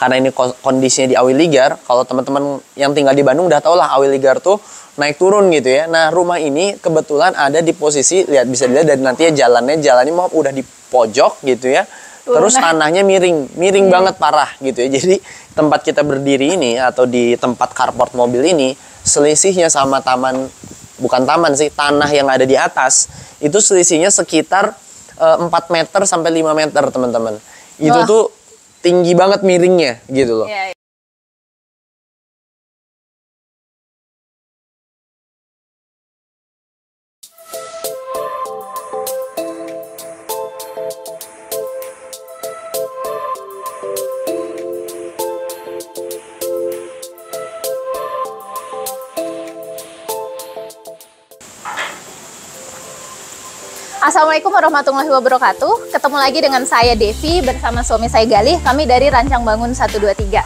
karena ini kondisinya di Awiligar, kalau teman-teman yang tinggal di Bandung udah tau lah Awiligar tuh naik turun gitu ya. Nah, rumah ini kebetulan ada di posisi, bisa dilihat dari nanti ya jalannya mau udah di pojok gitu ya. Terus tanahnya miring banget parah gitu ya. Jadi tempat kita berdiri ini atau di tempat carport mobil ini selisihnya sama bukan taman sih, tanah yang ada di atas itu selisihnya sekitar 4 meter sampai 5 meter teman-teman. Itu tuh tinggi banget miringnya gitu loh. Assalamualaikum warahmatullahi wabarakatuh. Ketemu lagi dengan saya Devi bersama suami saya Galih. Kami dari Rancang Bangun 123.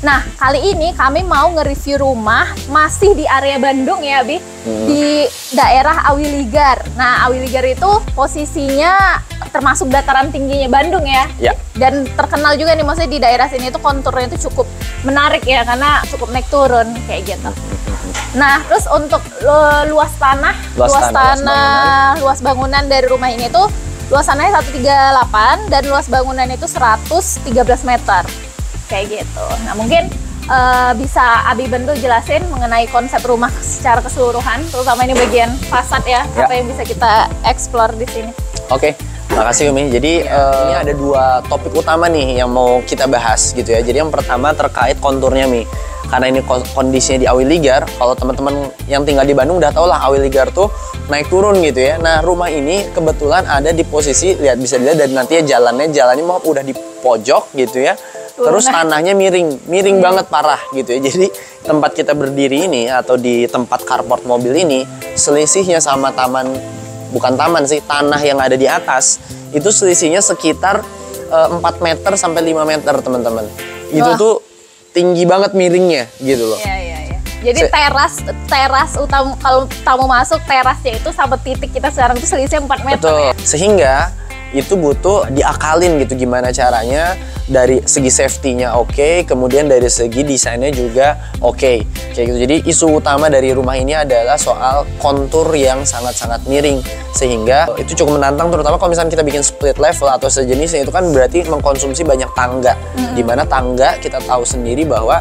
Nah, kali ini kami mau nge-review rumah masih di area Bandung ya, Bi. Di daerah Awiligar. Nah, Awiligar itu posisinya termasuk dataran tingginya Bandung ya. Dan terkenal juga nih, maksudnya di daerah sini itu konturnya itu cukup menarik ya, karena cukup naik turun kayak gitu. Nah, terus untuk luas bangunan dari rumah ini tuh luas tanahnya 138 dan luas bangunan itu 113 meter. Kayak gitu. Nah, mungkin bisa Abi Bentu jelasin mengenai konsep rumah secara keseluruhan, terutama ini bagian fasad ya, apa yang bisa kita explore di sini. Oke. Makasih Umi. Jadi ini ada dua topik utama nih yang mau kita bahas gitu ya. Jadi yang pertama terkait konturnya Mi. Karena ini kondisinya di Awiligar, kalau teman-teman yang tinggal di Bandung udah tau lah Awiligar tuh naik turun gitu ya. Nah, rumah ini kebetulan ada di posisi, bisa dilihat dari nanti ya jalannya mau udah di pojok gitu ya. Terus tanahnya miring banget parah gitu ya. Jadi tempat kita berdiri ini atau di tempat carport mobil ini selisihnya sama bukan taman sih, tanah yang ada di atas itu selisihnya sekitar 4 meter sampai 5 meter teman-teman. Itu tuh tinggi banget miringnya gitu loh. Iya. Jadi teras utama, kalau tamu masuk terasnya itu sampai titik kita sekarang itu selisih 4 meter. Betul. Ya? Sehingga itu butuh diakalin gitu gimana caranya dari segi safety-nya oke, kemudian dari segi desainnya juga oke. Kayak gitu. Jadi isu utama dari rumah ini adalah soal kontur yang sangat-sangat miring, sehingga itu cukup menantang, terutama kalau misalnya kita bikin split level atau sejenisnya. Itu kan berarti mengkonsumsi banyak tangga, dimana tangga kita tahu sendiri bahwa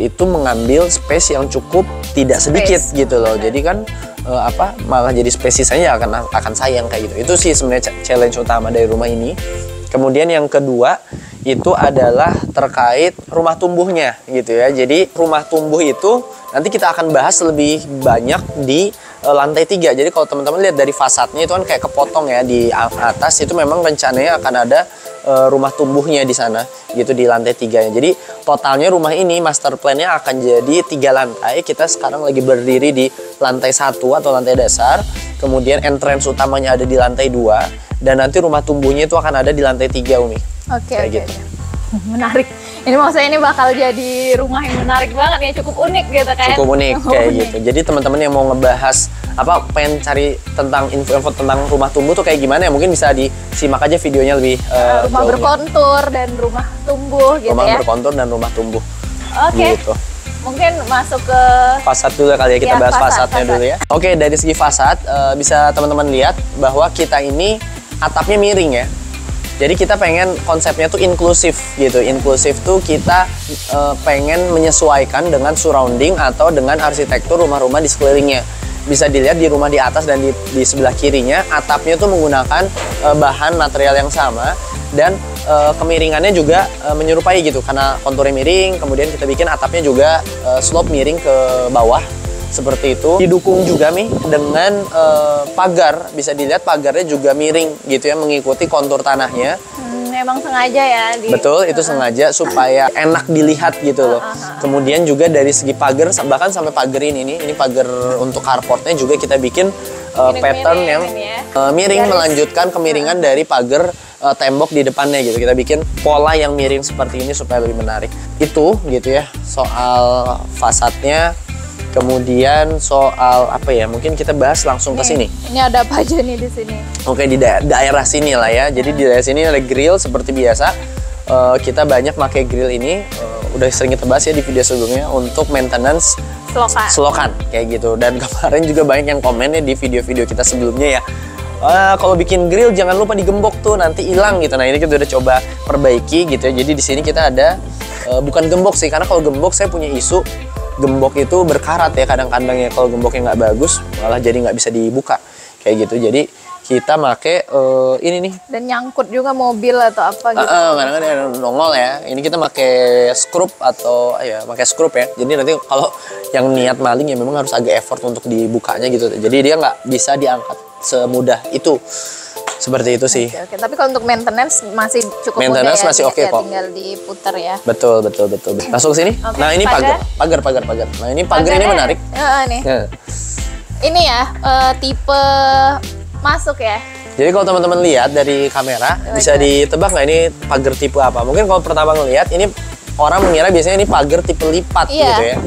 itu mengambil space yang cukup tidak sedikit gitu loh. Jadi kan malah jadi spesiesnya akan sayang kayak gitu. Itu sih sebenarnya challenge utama dari rumah ini. Kemudian yang kedua itu adalah terkait rumah tumbuhnya gitu ya. Jadi rumah tumbuh itu nanti kita akan bahas lebih banyak di lantai 3. Jadi kalau teman-teman lihat dari fasadnya itu kan kayak kepotong ya, di atas itu memang rencananya akan ada rumah tumbuhnya di sana gitu di lantai 3-nya. Jadi totalnya rumah ini master plan-nya akan jadi 3 lantai. Kita sekarang lagi berdiri di lantai 1 atau lantai dasar. Kemudian entrance utamanya ada di lantai 2 dan nanti rumah tumbuhnya itu akan ada di lantai 3 Umi. Oke. Gitu. Menarik. Ini maksudnya ini bakal jadi rumah yang menarik banget ya, cukup unik gitu kan. Cukup unik kayak gitu. Jadi teman-teman yang mau ngebahas pengen cari tentang info-info tentang rumah tumbuh tuh kayak gimana ya, mungkin bisa disimak aja videonya lebih rumah berkontur dan rumah tumbuh gitu rumah ya. Rumah berkontur dan rumah tumbuh. Oke. Gitu. Mungkin masuk ke fasad dulu kali ya, kita bahas fasadnya dulu ya. Oke, dari segi fasad bisa teman-teman lihat bahwa kita ini atapnya miring ya. Jadi kita pengen konsepnya tuh inklusif gitu. Inklusif tuh kita pengen menyesuaikan dengan surrounding atau dengan arsitektur rumah-rumah di sekelilingnya. Bisa dilihat di rumah di atas dan di sebelah kirinya, atapnya tuh menggunakan bahan material yang sama dan kemiringannya juga menyerupai gitu. Karena konturnya miring, kemudian kita bikin atapnya juga slope miring ke bawah. Seperti itu. Didukung juga nih dengan pagar, bisa dilihat pagarnya juga miring gitu ya, mengikuti kontur tanahnya. Memang sengaja ya. Betul, itu sengaja supaya enak dilihat gitu loh. Kemudian juga dari segi pagar, bahkan sampai pagar ini pagar untuk carportnya juga kita bikin pattern yang miring, melanjutkan kemiringan dari pagar tembok di depannya gitu. Kita bikin pola yang miring seperti ini supaya lebih menarik. Itu gitu ya soal fasadnya. Kemudian soal mungkin kita bahas langsung ke sini. Ini ada apa aja nih di sini? Oke, di daerah sini lah ya. Jadi di daerah sini ada grill seperti biasa. kita banyak pakai grill ini, udah sering kita bahas ya di video sebelumnya, untuk maintenance selokan kayak gitu. Dan kemarin juga banyak yang komen ya di video-video kita sebelumnya ya, kalau bikin grill jangan lupa digembok tuh, nanti hilang gitu. Nah ini kita udah coba perbaiki gitu ya. Jadi di sini kita ada bukan gembok sih, karena kalau gembok saya punya isu gembok itu berkarat ya kadang-kadang ya, kalau gemboknya nggak bagus malah jadi nggak bisa dibuka kayak gitu. Jadi kita make ini nih. Dan nyangkut juga mobil atau apa gitu. Kadang-kadang nongol ya. Ini kita pakai skrup atau ya pakai skrup ya. Jadi nanti kalau yang niat maling ya memang harus agak effort untuk dibukanya gitu. Jadi dia nggak bisa diangkat semudah itu. Seperti itu sih. Oke. Tapi kalau untuk maintenance masih cukup maintenance mudah ya. Masih oke kok. Tinggal diputar ya. Betul. Langsung ke sini. Okay. Nah ini pagar. Nah ini pagar ini menarik. Nih. Nah. Ini ya tipe masuk ya. Jadi kalau teman-teman lihat dari kamera bisa ditebak nggak ini pagar tipe apa? Mungkin kalau pertama ngelihat ini orang mengira biasanya ini pagar tipe lipat gitu ya.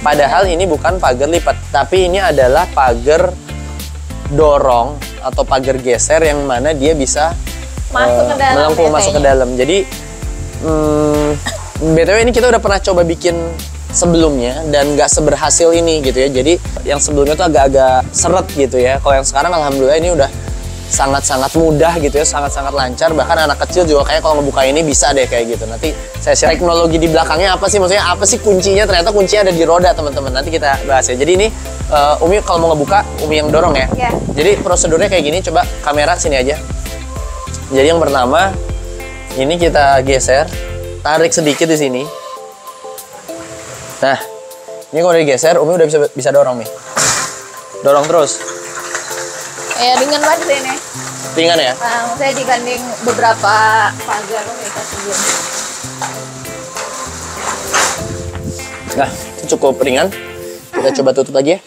Padahal ini bukan pagar lipat, tapi ini adalah pagar dorong atau pagar geser yang mana dia bisa melengkung masuk ke dalam. Jadi BTW ini kita udah pernah coba bikin sebelumnya dan nggak seberhasil ini gitu ya. Jadi yang sebelumnya tuh agak-agak seret gitu ya. Kalau yang sekarang alhamdulillah ini udah sangat-sangat mudah gitu ya, sangat-sangat lancar. Bahkan anak kecil juga kayak kalau ngebuka ini bisa deh kayak gitu. Nanti saya share teknologi di belakangnya apa sih, maksudnya apa sih kuncinya. Ternyata kuncinya ada di roda teman-teman. Nanti kita bahas ya. Jadi ini Umi kalau mau ngebuka, Umi yang dorong ya. Jadi prosedurnya kayak gini. Coba kamera sini aja. Jadi yang pertama ini kita geser, tarik sedikit di sini. Nah, ini kalau digeser, Umi udah bisa dorong nih. Dorong terus. Ya, ringan banget ini. Ringan ya? Nah, saya dibanding beberapa pagar kita sebelumnya. Nah, itu cukup ringan. Kita coba tutup lagi ya.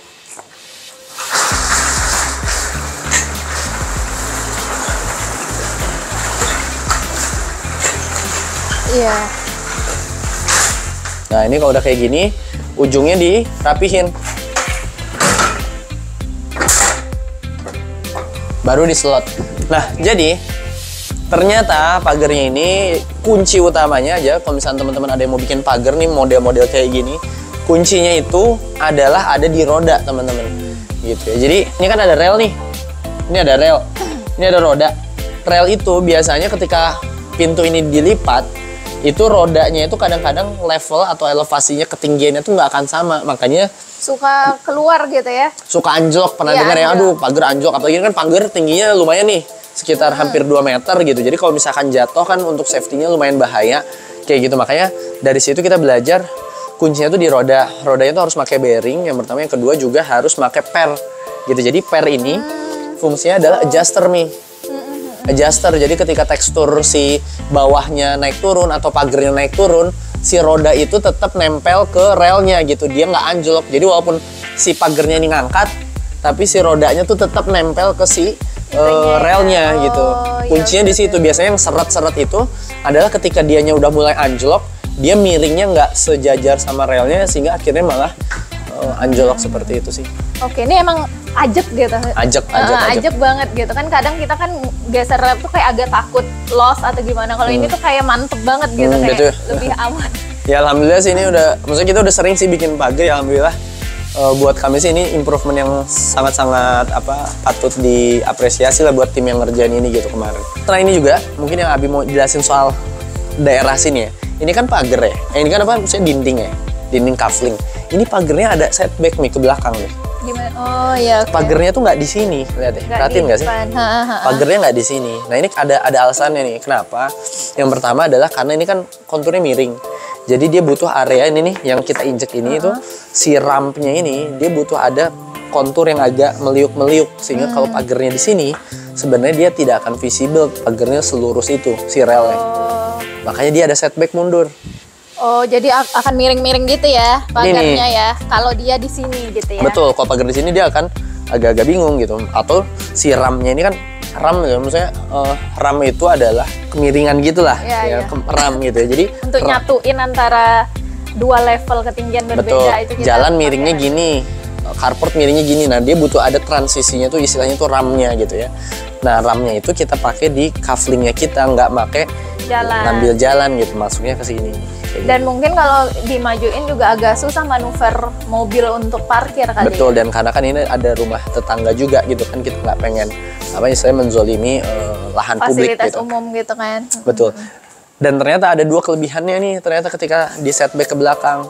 Iya. Nah ini kalau udah kayak gini, ujungnya dirapihin. Baru diselot. Nah jadi ternyata pagarnya ini kunci utamanya aja. Kalau misalnya teman-teman ada yang mau bikin pagar nih model-model kayak gini, kuncinya itu adalah ada di roda teman-teman. Gitu ya. Jadi ini kan ada rel nih. Ini ada rel. Ini ada roda. Rel itu biasanya ketika pintu ini dilipat, itu rodanya itu kadang-kadang level atau elevasinya ketinggiannya tuh nggak akan sama, makanya suka keluar gitu ya, suka anjlok. Pernah dengar ya, aduh pagar anjlok, apalagi kan pagar tingginya lumayan nih sekitar hampir 2 meter gitu. Jadi kalau misalkan jatuh kan untuk safety-nya lumayan bahaya kayak gitu. Makanya dari situ kita belajar kuncinya tuh di roda. Rodanya tuh harus pakai bearing yang pertama, yang kedua juga harus pakai per gitu. Jadi per ini fungsinya adalah adjuster nih. Adjuster, jadi ketika tekstur si bawahnya naik turun atau pagarnya naik turun, si roda itu tetap nempel ke relnya gitu, dia nggak anjlok. Jadi walaupun si pagarnya ini ngangkat, tapi si rodanya tuh tetap nempel ke si relnya gitu. Kuncinya di situ. Biasanya yang seret-seret itu adalah ketika dianya udah mulai anjlok, dia miringnya nggak sejajar sama relnya sehingga akhirnya malah anjlok seperti itu sih. Oke, ini emang ajek gitu. Ajek banget gitu kan. Kadang kita kan geser rel tuh kayak agak takut loss atau gimana. Kalau ini tuh kayak mantep banget gitu, kayak betul. lebih aman. Ya alhamdulillah sih ini udah, maksudnya kita udah sering sih bikin pagar ya alhamdulillah. Buat kami sih ini improvement yang sangat-sangat patut diapresiasi lah buat tim yang ngerjain ini gitu kemarin. Setelah ini juga mungkin yang Abi mau jelasin soal daerah sini ya. Ini kan pagar ya. Ini kan maksudnya dinding ya. Dinding kafling. Ini pagarnya ada setback nih ke belakang nih. Gimana? Oh iya. Okay. Pagarnya tuh nggak di sini, lihat deh. Perhatiin nggak sih? Pagarnya nggak di sini. Nah ini ada alasannya nih. Kenapa? Yang pertama adalah karena ini kan konturnya miring. Jadi dia butuh area ini nih yang kita injek ini itu si rampnya ini dia butuh ada kontur yang agak meliuk-meliuk sehingga kalau pagarnya di sini sebenarnya dia tidak akan visible pagarnya selurus itu si relnya. Makanya dia ada setback mundur. Oh, jadi akan miring-miring gitu ya pagarnya ya. Kalau dia di sini gitu ya. Betul, kalau pagar di sini dia akan agak-agak bingung gitu. Atau si ramnya ini kan ram ya, maksudnya ram itu adalah kemiringan gitulah ya. Ram gitu ya. Jadi untuk nyatuin antara dua level ketinggian berbeda. Betul. Itu kita jalan miringnya gini, carport miringnya gini. Nah, dia butuh ada transisinya tuh istilahnya tuh ramnya gitu ya. Nah, ramnya itu kita pakai di kaflingnya kita, nggak pakai jalan. jalan gitu, masuknya ke sini. Dan mungkin kalau dimajuin juga agak susah manuver mobil untuk parkir kali. Betul, dan karena kan ini ada rumah tetangga juga gitu kan, kita nggak pengen istilahnya menzolimi lahan publik fasilitas gitu. umum gitu kan. Betul. Dan ternyata ada dua kelebihannya nih, ternyata ketika di setback ke belakang.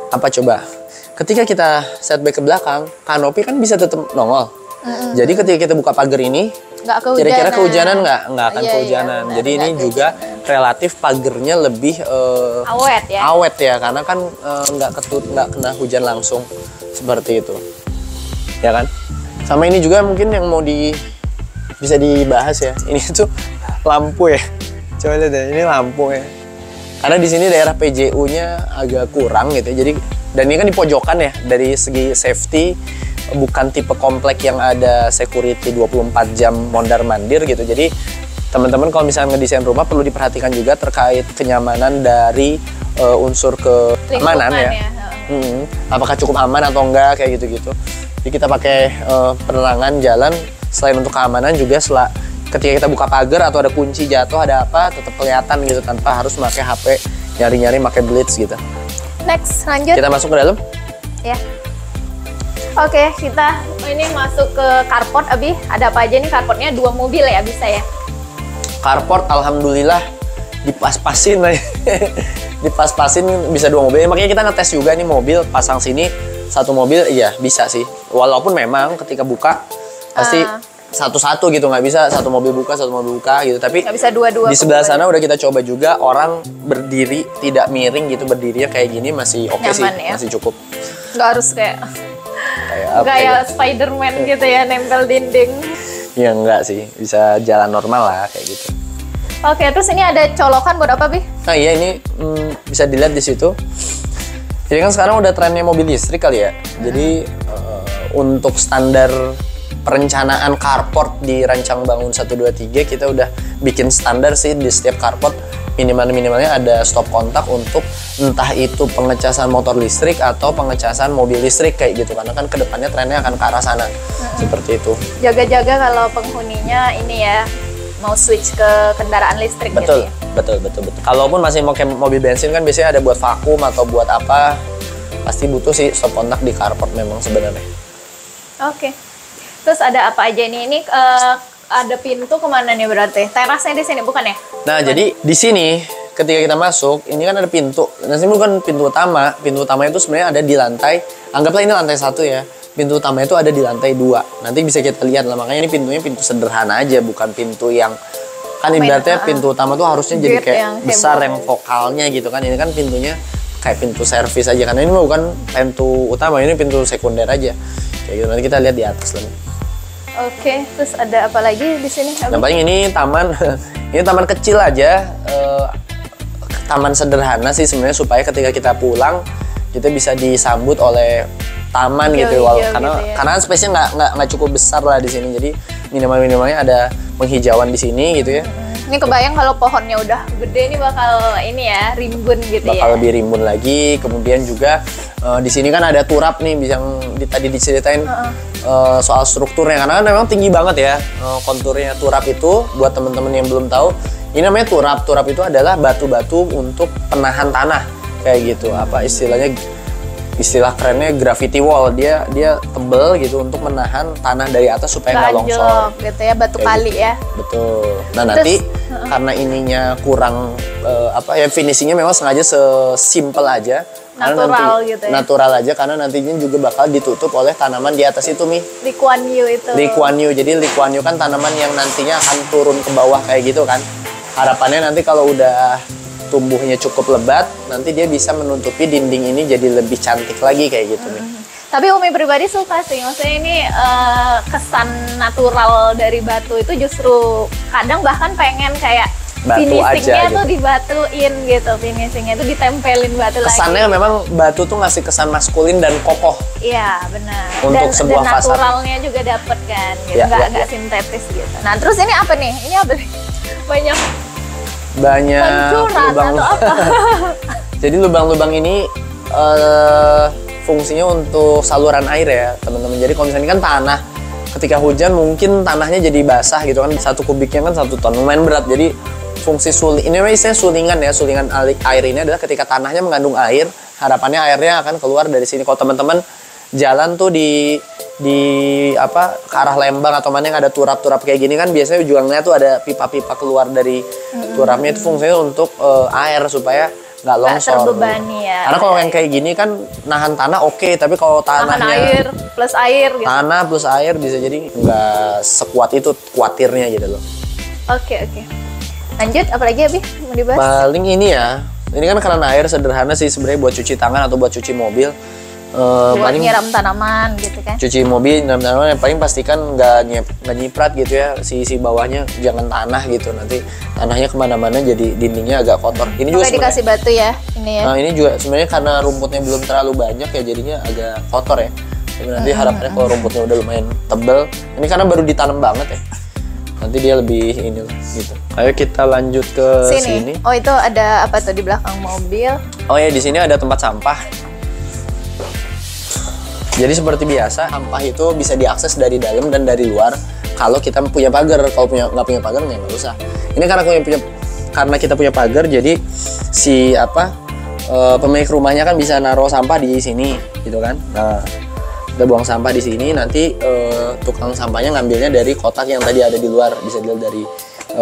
Apa coba? Ketika kita setback ke belakang, kanopi kan bisa tetap nongol. Jadi ketika kita buka pagar ini, kira-kira kehujanan nggak akan kehujanan. Jadi ini juga relatif pagernya lebih awet ya, karena kan nggak kena hujan langsung seperti itu, ya kan. Sama ini juga mungkin yang mau bisa dibahas ya. Ini tuh lampu ya. Coba lihat deh, ini lampu ya. Karena di sini daerah PJU-nya agak kurang gitu ya. Jadi dan ini kan di pojokan ya, dari segi safety. Bukan tipe komplek yang ada security 24 jam mondar-mandir gitu. Jadi teman-teman kalau misalnya ngedesain rumah perlu diperhatikan juga terkait kenyamanan dari unsur keamanan ya. Apakah cukup aman atau enggak kayak gitu-gitu. Jadi kita pakai penerangan jalan selain untuk keamanan juga ketika kita buka pagar atau ada kunci jatuh ada apa tetap kelihatan gitu tanpa harus pakai HP nyari-nyari pakai blitz gitu. Next, lanjut. Kita masuk ke dalam. Ya. Oke, kita ini masuk ke carport, Abi. Ada apa aja nih carportnya? 2 mobil ya, bisa ya? Carport, alhamdulillah dipas-pasin lah. Dipas-pasin bisa 2 mobil. Makanya kita ngetes juga nih mobil, pasang sini 1 mobil, iya bisa sih. Walaupun memang ketika buka pasti satu-satu gitu, nggak bisa 1 mobil buka, 1 mobil buka gitu. Tapi nggak bisa dua-dua. Di sebelah sana udah kita coba juga, orang berdiri tidak miring gitu, berdirinya kayak gini masih oke sih, ya? Masih cukup. Nggak harus kayak Spider-Man gitu ya, nempel dinding. Ya enggak sih, bisa jalan normal lah kayak gitu. Oke, terus ini ada colokan buat apa, Bi? Nah iya, ini bisa dilihat di situ. Jadi kan sekarang udah trennya mobil listrik kali ya. Jadi untuk standar perencanaan carport di Rancang Bangun 123 kita udah bikin standar sih di setiap carport minimalnya ada stop kontak untuk entah itu pengecasan motor listrik atau pengecasan mobil listrik kayak gitu, karena kan kedepannya trennya akan ke arah sana. Seperti itu. Jaga-jaga kalau penghuninya ini ya mau switch ke kendaraan listrik. Betul, gitu ya? betul. Kalaupun masih mau kayak mobil bensin kan biasanya ada buat vakum atau buat apa, pasti butuh sih stop kontak di carport memang sebenarnya. Oke. Terus ada apa aja nih? Ini ada pintu kemana nih berarti? Terasnya di sini bukan ya? Nah, jadi di sini ketika kita masuk, ini kan ada pintu. Nah, ini bukan pintu utama. Pintu utama itu sebenarnya ada di lantai. Anggaplah ini lantai 1 ya. Pintu utama itu ada di lantai 2. Nanti bisa kita lihat lah. Makanya ini pintunya pintu sederhana aja, bukan pintu yang kan ibaratnya pintu utama tuh harusnya jadi kayak yang besar yang vokalnya gitu kan. Ini kan pintunya kayak pintu servis aja, karena ini bukan pintu utama, ini pintu sekunder aja. Kayak gitu. Nanti kita lihat di atas lah. Oke, terus ada apa lagi di sini? Yang paling ini taman, ini taman kecil aja, taman sederhana sih sebenarnya supaya ketika kita pulang kita bisa disambut oleh taman gitu, karena space-nya nggak cukup besar lah di sini, jadi minimalnya ada penghijauan di sini gitu ya. Ini kebayang kalau pohonnya udah gede ini bakal ini ya rimbun gitu bakal lebih rimbun lagi. Kemudian juga di sini kan ada turap nih, yang tadi diceritain soal strukturnya, karena kan memang tinggi banget ya konturnya turap itu. Buat teman-teman yang belum tahu, ini namanya turap. Turap itu adalah batu-batu untuk penahan tanah kayak gitu. Apa istilahnya? Istilah kerennya gravity wall, dia tebel gitu untuk menahan tanah dari atas supaya nggak longsor gitu ya, batu kali gitu. Ya betul. Nah nanti karena ininya kurang finishingnya memang sengaja sesimpel aja, natural gitu ya, natural aja, karena nantinya juga bakal ditutup oleh tanaman di atas itu Lee Kuan Yew itu. Lee Kuan Yew. Jadi Lee Kuan Yew kan tanaman yang nantinya akan turun ke bawah kayak gitu kan. Harapannya nanti kalau udah tumbuhnya cukup lebat, nanti dia bisa menutupi dinding ini jadi lebih cantik lagi kayak gitu nih. Tapi Umi pribadi suka sih, maksudnya ini kesan natural dari batu itu justru kadang bahkan pengen kayak finishingnya tuh gitu. dibatuin gitu, finishingnya tuh ditempelin batu lagi. Kesannya memang batu tuh ngasih kesan maskulin dan kokoh. Iya benar. Untuk sebuah dan naturalnya juga dapet kan, gitu. Nggak sintetis gitu. Nah terus ini apa nih? Ini apa nih? Banyak lubang atau apa? Jadi lubang-lubang ini fungsinya untuk saluran air ya teman-teman. Jadi kalau misalnya ini kan tanah, ketika hujan mungkin tanahnya jadi basah gitu kan, 1 kubiknya kan 1 ton, lumayan berat. Jadi fungsi ini namanya sulingan ya. Sulingan air ini adalah ketika tanahnya mengandung air, harapannya airnya akan keluar dari sini. Kalau teman-teman jalan tuh di apa ke arah Lembang atau mana yang ada turap-turap kayak gini kan biasanya juga ngeliat tuh ada pipa-pipa keluar dari turapnya. Itu fungsinya untuk air supaya nggak longsor. Nggak terbebani ya. Karena kalau yang kayak gini kan nahan tanah oke, tapi kalau tanahnya air plus air gitu. Tanah plus air bisa jadi nggak sekuat itu kuatirnya gitu loh. Oke. Lanjut, apalagi Abi mau dibahas? Paling ini ya, ini kan keran air sederhana sih sebenarnya buat cuci tangan atau buat cuci mobil. Buat Paling nyiram tanaman gitu kan. cuci mobil nyiram tanaman yang paling pastikan nggak nyiprat gitu ya, sisi bawahnya jangan tanah gitu, nanti tanahnya kemana-mana jadi dindingnya agak kotor. Ini juga dikasih batu ya ini ya. Nah ini juga sebenarnya karena rumputnya belum terlalu banyak ya jadinya agak kotor ya. Tapi nanti harapannya kalau rumputnya udah lumayan tebel, ini karena baru ditanam banget ya, nanti dia lebih ini gitu. Ayo kita lanjut ke sini. Oh itu ada apa tuh di belakang mobil? Oh ya di sini ada tempat sampah. Jadi seperti biasa sampah itu bisa diakses dari dalam dan dari luar. Kalau kita punya pagar, kalau nggak punya pagar ya nggak usah. Ini karena kita punya pagar, jadi si pemilik rumahnya kan bisa naruh sampah di sini, gitu kan. Nah, kita buang sampah di sini, nanti tukang sampahnya ngambilnya dari kotak yang tadi ada di luar, bisa dilihat dari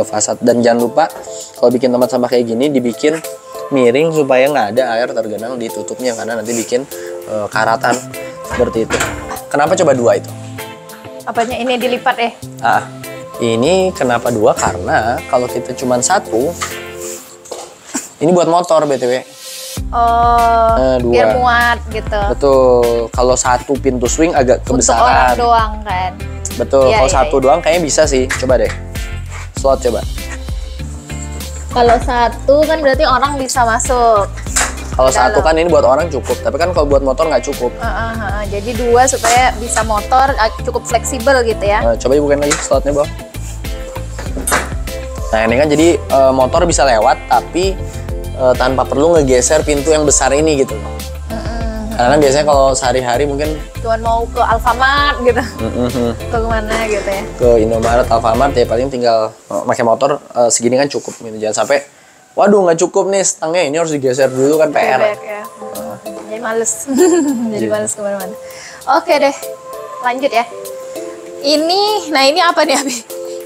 fasad. Dan jangan lupa kalau bikin tempat sampah kayak gini dibikin miring supaya nggak ada air tergenang di tutupnya, karena nanti bikin karatan seperti itu. Kenapa coba 2 itu? Apanya ini dilipat Ini kenapa 2? Karena kalau kita cuma 1, ini buat motor BTW. Biar muat gitu. Betul. Kalau 1 pintu swing agak kebesaran. Untuk orang doang kan. Betul. Kalau 1 doang kayaknya bisa sih. Coba deh. Slot coba. Kalau 1 kan berarti orang bisa masuk. Kalau 1 kan ini buat orang cukup, tapi kan kalau buat motor nggak cukup. Jadi 2 supaya bisa motor cukup fleksibel gitu ya. Coba dibukain lagi slotnya, Bang. Nah ini kan jadi motor bisa lewat, tapi tanpa perlu ngegeser pintu yang besar ini gitu. Karena kan biasanya kalau sehari-hari mungkin cuman mau ke Alfamart gitu, ke mana gitu ya. Ke Indomaret, Alfamart ya paling tinggal pakai motor segini kan cukup gitu. Jangan sampai waduh nggak cukup nih stangnya, ini harus digeser dulu kan PR. Ya. Jadi males, jadi males kemana-mana. Oke deh, lanjut ya. Nah ini apa nih Abi?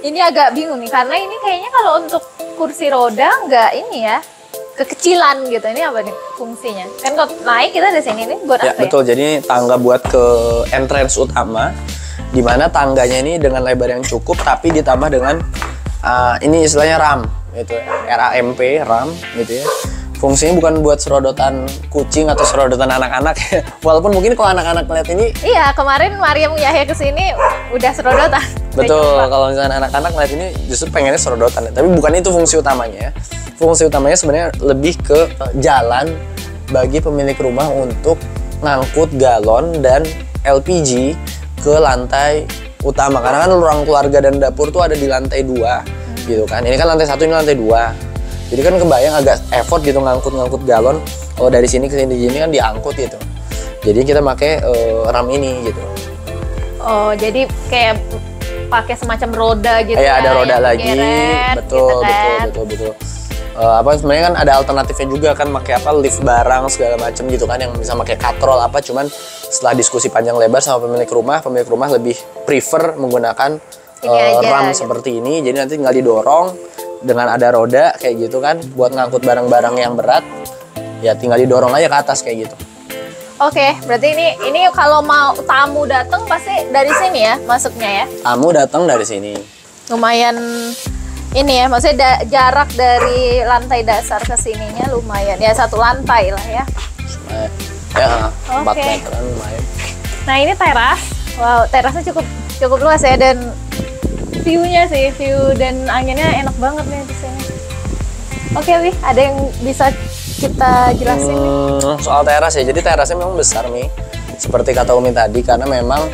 Ini agak bingung nih, karena ini kayaknya kalau untuk kursi roda nggak ini ya, kekecilan gitu. Ini apa nih fungsinya? Kan kalau naik kita di sini nih buat apa ya? Betul, jadi tangga buat ke entrance utama, dimana tangganya ini dengan lebar yang cukup, tapi ditambah dengan ini istilahnya RAM. Itu RAM gitu ya. Fungsinya bukan buat serodotan kucing atau serodotan anak-anak ya. Walaupun mungkin kalau anak-anak lihat ini, iya kemarin Mariam Yahya kesini udah serodotan. Betul, kalau misalnya anak-anak lihat ini justru pengennya serodotan, tapi bukan itu fungsi utamanya. Fungsi utamanya sebenarnya lebih ke jalan bagi pemilik rumah untuk ngangkut galon dan LPG ke lantai utama. Karena kan ruang keluarga dan dapur tuh ada di lantai 2 gitu kan. Ini kan lantai 1, ini lantai 2. Jadi kan kebayang agak effort gitu ngangkut galon. Kalau dari sini ke sini kan diangkut gitu. Jadi kita pakai RAM ini gitu. Oh, jadi kayak pakai semacam roda gitu ya? Ada roda lagi. Geret, betul, gitu kan. betul. Sebenarnya kan ada alternatifnya juga kan, pakai lift barang segala macam gitu kan, yang bisa pakai katrol cuman setelah diskusi panjang lebar sama pemilik rumah lebih prefer menggunakan RAM gitu. Seperti ini. Jadi nanti tinggal didorong dengan ada roda kayak gitu kan, buat ngangkut barang-barang yang berat ya tinggal didorong aja ke atas kayak gitu. Oke, berarti ini kalau mau tamu datang pasti dari sini ya masuknya ya? Tamu datang dari sini. Lumayan ini ya, maksudnya jarak dari lantai dasar ke sininya lumayan ya, 1 lantai lah ya. Ya, 4 meteran lumayan. Nah ini teras, wow terasnya cukup luas ya, dan view dan anginnya enak banget nih di sini. Oke, Wi, ada yang bisa kita jelasin nih? Soal teras ya, jadi terasnya memang besar nih, seperti kata Umi tadi, karena memang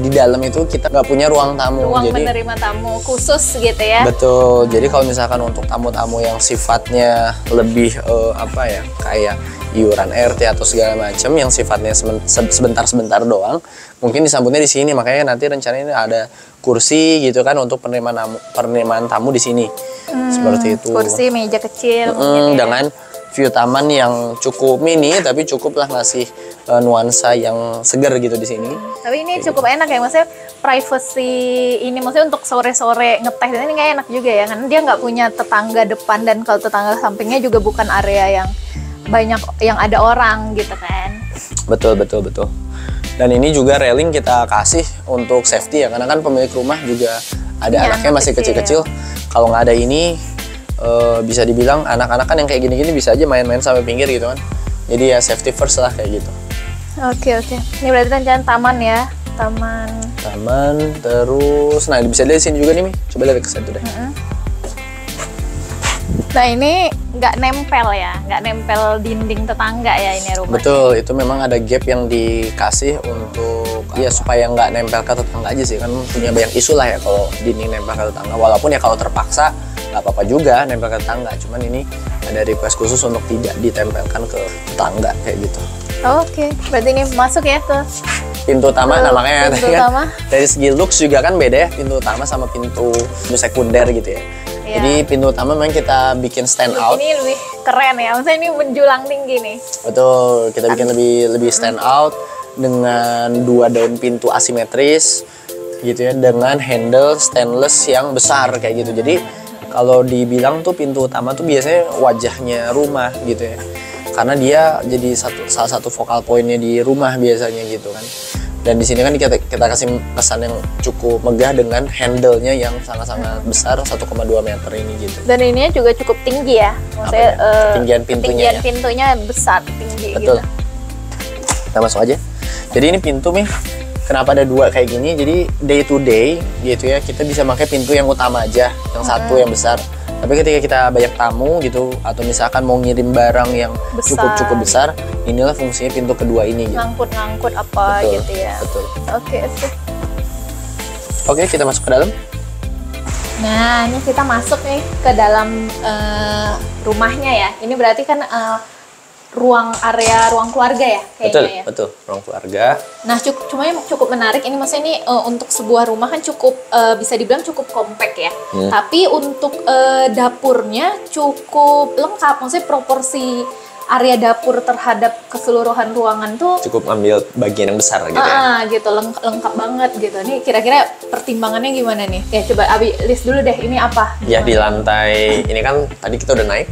di dalam itu kita nggak punya ruang tamu. Ruang jadi menerima tamu khusus gitu ya. betul. Jadi kalau misalkan untuk tamu-tamu yang sifatnya lebih apa ya, kayak iuran RT atau segala macam yang sifatnya sebentar-sebentar doang, mungkin disambutnya di sini. Makanya nanti rencananya ada kursi gitu kan untuk penerimaan tamu di sini. Seperti itu. Kursi, meja kecil mungkin ya. Dengan view taman yang cukup mini tapi cukup lah ngasih nuansa yang segar gitu di sini. Tapi ini cukup enak ya, maksudnya privacy ini, maksudnya untuk sore-sore ngeteh ini kayak enak juga ya, karena dia nggak punya tetangga depan dan kalau tetangga sampingnya juga bukan area yang banyak yang ada orang gitu kan. Betul. Dan ini juga railing kita kasih untuk safety ya, karena kan pemilik rumah juga ada ya, anaknya masih kecil-kecil. Kalau nggak ada ini bisa dibilang anak-anak kan yang kayak gini-gini bisa aja main-main sampai pinggir gitu kan. Jadi ya safety first lah kayak gitu. Oke. Ini berarti rencana taman ya, taman terus. Nah bisa dilihat di sini juga nih, Mi. Coba lihat ke situ deh. Nah ini nggak nempel dinding tetangga ya ini rumah. Betul, itu memang ada gap yang dikasih untuk ya supaya nggak nempel ke tetangga aja sih, kan punya banyak isu lah ya kalau dinding nempel ke tetangga. Walaupun ya kalau terpaksa nggak apa-apa juga nempel ke tetangga, cuman ini ada request khusus untuk tidak ditempelkan ke tetangga kayak gitu. Oke, berarti ini masuk ya ke pintu utama. Nah makanya pintu kan, utama. dari segi looks juga kan beda ya pintu utama sama pintu sekunder gitu ya. Iya. Jadi pintu utama memang kita bikin stand out. Ini lebih keren ya, maksudnya ini menjulang tinggi nih. Betul, kita bikin lebih stand out dengan 2 daun pintu asimetris gitu ya, dengan handle stainless yang besar kayak gitu. Jadi kalau dibilang tuh pintu utama tuh biasanya wajahnya rumah gitu ya, karena dia jadi salah satu vokal poinnya di rumah biasanya gitu kan. Dan di sini kan kita kasih kesan yang cukup megah dengan handle-nya yang sangat-sangat besar 1,2 meter ini gitu. Dan ininya juga cukup tinggi ya, maksudnya ketinggian pintunya pintunya besar, tinggi. Betul. Gitu. Kita masuk aja. Jadi ini pintu nih, kenapa ada 2 kayak gini? Jadi day to day gitu ya, kita bisa pakai pintu yang utama aja, yang satu yang besar. Tapi ketika kita banyak tamu gitu, atau misalkan mau ngirim barang yang cukup besar, inilah fungsinya pintu kedua ini gitu. Ngangkut apa betul, gitu ya. Betul. Oke, kita masuk ke dalam. Nah, ini kita masuk nih ke dalam rumahnya ya. Ini berarti kan ruang keluarga ya kayaknya. Betul, ruang keluarga. Nah, cukup menarik ini, maksudnya ini untuk sebuah rumah kan cukup bisa dibilang cukup kompak ya. Tapi untuk dapurnya cukup lengkap, maksudnya proporsi area dapur terhadap keseluruhan ruangan tuh cukup ambil bagian yang besar gitu ya. Gitu, lengkap banget gitu. Nih kira-kira pertimbangannya gimana nih? Ya coba Abi list dulu deh, ini apa? Ya di lantai ini kan tadi kita udah naik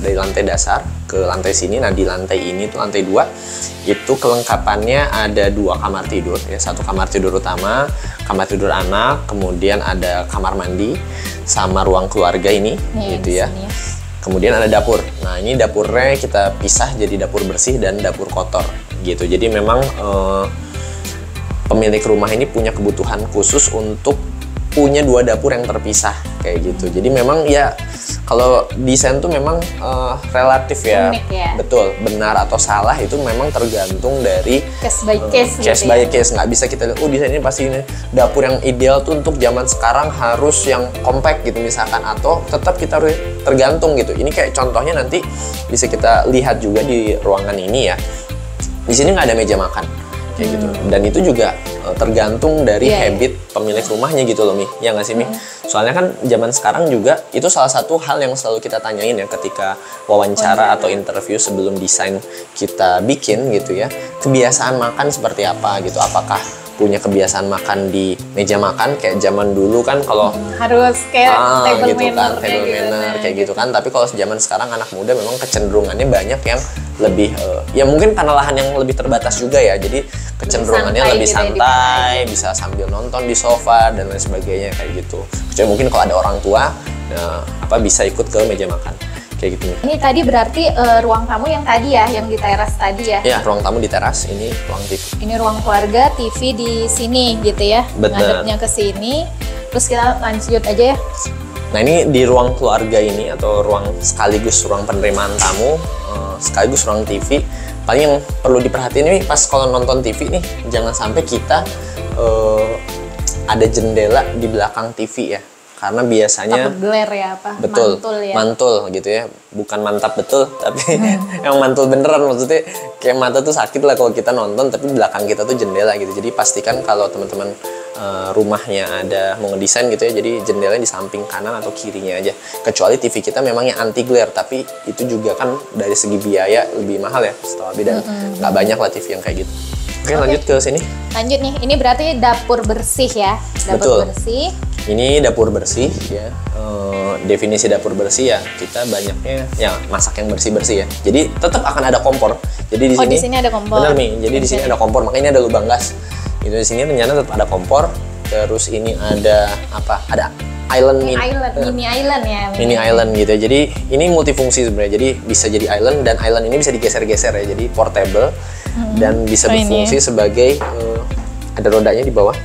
dari lantai dasar ke lantai sini. Nah di lantai ini tuh lantai 2 itu kelengkapannya ada 2 kamar tidur ya, 1 kamar tidur utama, kamar tidur anak, kemudian ada kamar mandi sama ruang keluarga ini gitu ya. Kemudian ada dapur. Nah ini dapurnya kita pisah jadi dapur bersih dan dapur kotor gitu. Jadi memang pemilik rumah ini punya kebutuhan khusus untuk punya 2 dapur yang terpisah kayak gitu. Jadi memang ya kalau desain tuh memang relatif ya. Unik ya. Betul, benar atau salah itu memang tergantung dari case by case case gitu by ya. case. Nggak bisa kita lihat desain ini pasti ini dapur yang ideal tuh untuk zaman sekarang harus yang compact gitu misalkan, atau tetap kita tergantung gitu. Ini kayak contohnya nanti bisa kita lihat juga di ruangan ini ya. Di sini nggak ada meja makan kayak gitu, dan itu juga tergantung dari habit pemilik rumahnya gitu loh, Mi. Ya nggak sih, Mi? Soalnya kan zaman sekarang juga itu salah satu hal yang selalu kita tanyain ya ketika wawancara atau interview sebelum desain kita bikin gitu ya. Kebiasaan makan seperti apa gitu? Apakah punya kebiasaan makan di meja makan kayak zaman dulu kan kalau harus kayak table gitu manner kan, table manner kayak gitu kan. Tapi kalau zaman sekarang anak muda memang kecenderungannya banyak yang lebih ya mungkin karena lahan yang lebih terbatas juga ya, jadi kecenderungannya lebih santai, bisa sambil nonton di sofa dan lain sebagainya kayak gitu. Kecuali mungkin kalau ada orang tua bisa ikut ke meja makan kayak gitu. Ini tadi berarti ruang tamu yang tadi ya, yang di teras tadi ya? Ya, ruang tamu di teras, ini ruang TV. Ini ruang keluarga, TV di sini gitu ya? Ngadepnya ke sini. Terus kita lanjut aja ya. Nah ini di ruang keluarga ini atau sekaligus ruang penerimaan tamu, sekaligus ruang TV. Paling yang perlu diperhatiin nih pas kalau nonton TV nih, jangan sampai kita ada jendela di belakang TV ya. Karena biasanya takut glare ya apa? Betul, mantul ya. mantul gitu ya. Bukan mantap betul, tapi yang mantul beneran, maksudnya kayak mata tuh sakit lah kalau kita nonton, tapi belakang kita tuh jendela gitu. Jadi pastikan kalau teman-teman rumahnya ada mau ngedesain gitu ya, jadi jendelanya di samping kanan atau kirinya aja. Kecuali TV kita memang yang anti glare, tapi itu juga kan dari segi biaya lebih mahal ya, setahu Abi, dan nggak banyak lah TV yang kayak gitu. Oke, lanjut ke sini. Lanjut nih, ini berarti dapur bersih ya. Dapur Betul. bersih. Ini dapur bersih ya. Definisi dapur bersih ya, kita banyaknya ya masak yang bersih-bersih ya. Jadi tetap akan ada kompor. Jadi di sini ada kompor. Bener nih. Jadi di sini ada kompor, makanya ini ada lubang gas. Itu di sini ternyata tetap ada kompor. Terus ini ada apa? Ada island mini island ya. Mini island gitu ya. Jadi ini multifungsi sebenarnya. Jadi bisa jadi island, dan island ini bisa digeser-geser ya. Jadi portable dan bisa berfungsi sebagai ada rodanya di bawah.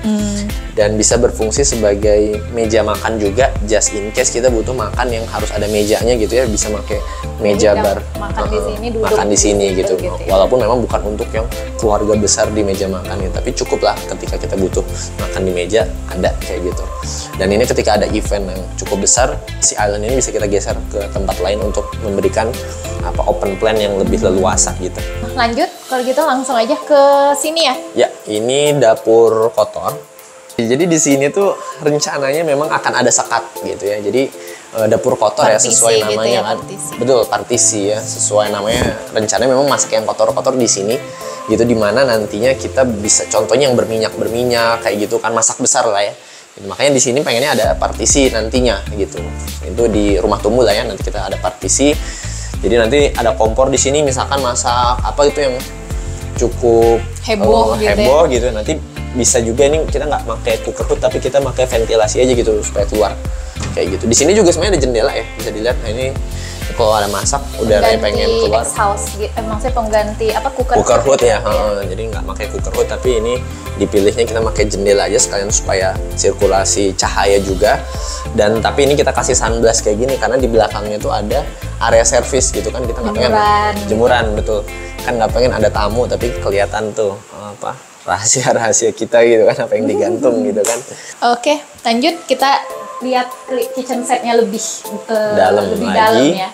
Dan bisa berfungsi sebagai meja makan juga, just in case kita butuh makan yang harus ada mejanya gitu ya, bisa pakai meja bar makan di sini, duduk makan di sini gitu ya. Walaupun memang bukan untuk yang keluarga besar di meja makan ya, tapi cukup lah ketika kita butuh makan di meja ada kayak gitu. Dan ini ketika ada event yang cukup besar, si island ini bisa kita geser ke tempat lain untuk memberikan open plan yang lebih leluasa gitu. Lanjut, kalau gitu langsung aja ke sini ya. Ya, ini dapur kotor. Jadi di sini tuh rencananya memang akan ada sekat gitu ya. Jadi dapur kotor partisi ya, sesuai gitu namanya ya, kan. partisi. Betul, partisi ya, sesuai namanya. Rencananya memang masak yang kotor-kotor di sini gitu, dimana nantinya kita bisa, contohnya yang berminyak kayak gitu kan, masak besar lah ya. Gitu. Makanya di sini pengennya ada partisi nantinya gitu. Itu di rumah tumbuh lah ya, nanti kita ada partisi. Jadi nanti ada kompor di sini, misalkan masak apa itu yang cukup heboh gitu. Nanti bisa juga ini kita nggak pakai cooker hood, tapi kita pakai ventilasi aja gitu supaya keluar kayak gitu. Di sini juga sebenarnya ada jendela ya, bisa dilihat. Nah ini kalau ada masak udaranya pengen keluar. Exhaust gitu, maksudnya pengganti apa cooker hood ya. Jadi nggak pakai cooker hood, tapi ini dipilihnya kita pakai jendela aja sekalian supaya sirkulasi cahaya juga. Dan tapi ini kita kasih sunblast kayak gini karena di belakangnya tuh ada area service gitu kan, kita nggak pengen jemuran, betul kan, nggak pengen ada tamu tapi kelihatan tuh rahasia-rahasia kita gitu kan, apa yang digantung gitu kan. Oke, lanjut kita lihat kitchen setnya lebih dalam ya.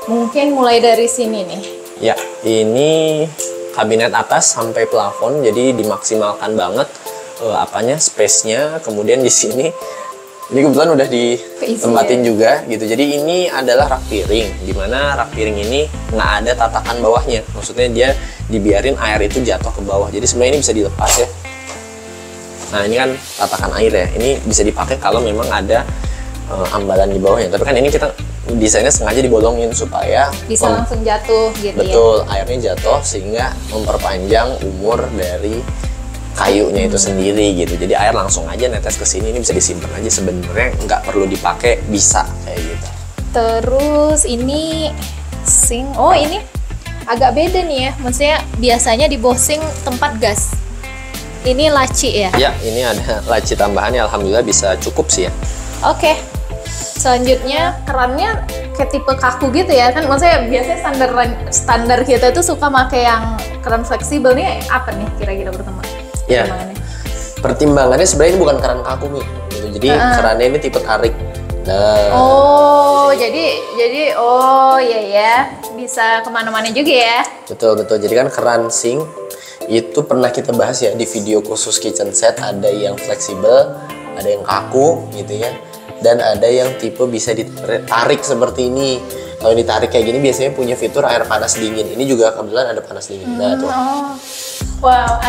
Mungkin mulai dari sini nih. Ya, ini kabinet atas sampai plafon, jadi dimaksimalkan banget space-nya. Kemudian di sini ini kebetulan udah ditempatin juga gitu. Jadi ini adalah rak piring, dimana rak piring ini nggak ada tatakan bawahnya. Maksudnya dia dibiarin air itu jatuh ke bawah. Jadi sebenarnya ini bisa dilepas ya. Nah ini kan tatakan air ya. Ini bisa dipakai kalau memang ada ambalan di bawahnya. Tapi kan ini kita desainnya sengaja dibolongin supaya bisa langsung jatuh gitu. Betul, airnya jatuh sehingga memperpanjang umur dari kayunya itu sendiri gitu. Jadi air langsung aja netes ke sini, ini bisa disimpan aja, sebenarnya nggak perlu dipakai, bisa kayak gitu. Terus ini sink. Oh, ini agak beda nih ya. Maksudnya biasanya di bawah sink tempat gas. Ini laci ya? Ya, ini ada laci tambahannya, alhamdulillah bisa cukup sih ya. Oke. Selanjutnya kerannya kayak tipe kaku gitu ya kan, maksudnya biasanya standar kita tuh suka pakai yang keran fleksibel. Nih apa nih kira-kira pertama? Ya, pertimbangannya sebenarnya ini bukan keran kaku nih gitu. Jadi kerannya ini tipe tarik. Nah, jadi oh ya bisa kemana-mana juga ya. Betul. Jadi kan keran sink itu pernah kita bahas ya di video khusus kitchen set, ada yang fleksibel, ada yang kaku gitu ya, dan ada yang tipe bisa ditarik seperti ini. Kalau ditarik kayak gini biasanya punya fitur air panas dingin. Ini juga kebetulan ada panas dingin. Nah tuh. Wow,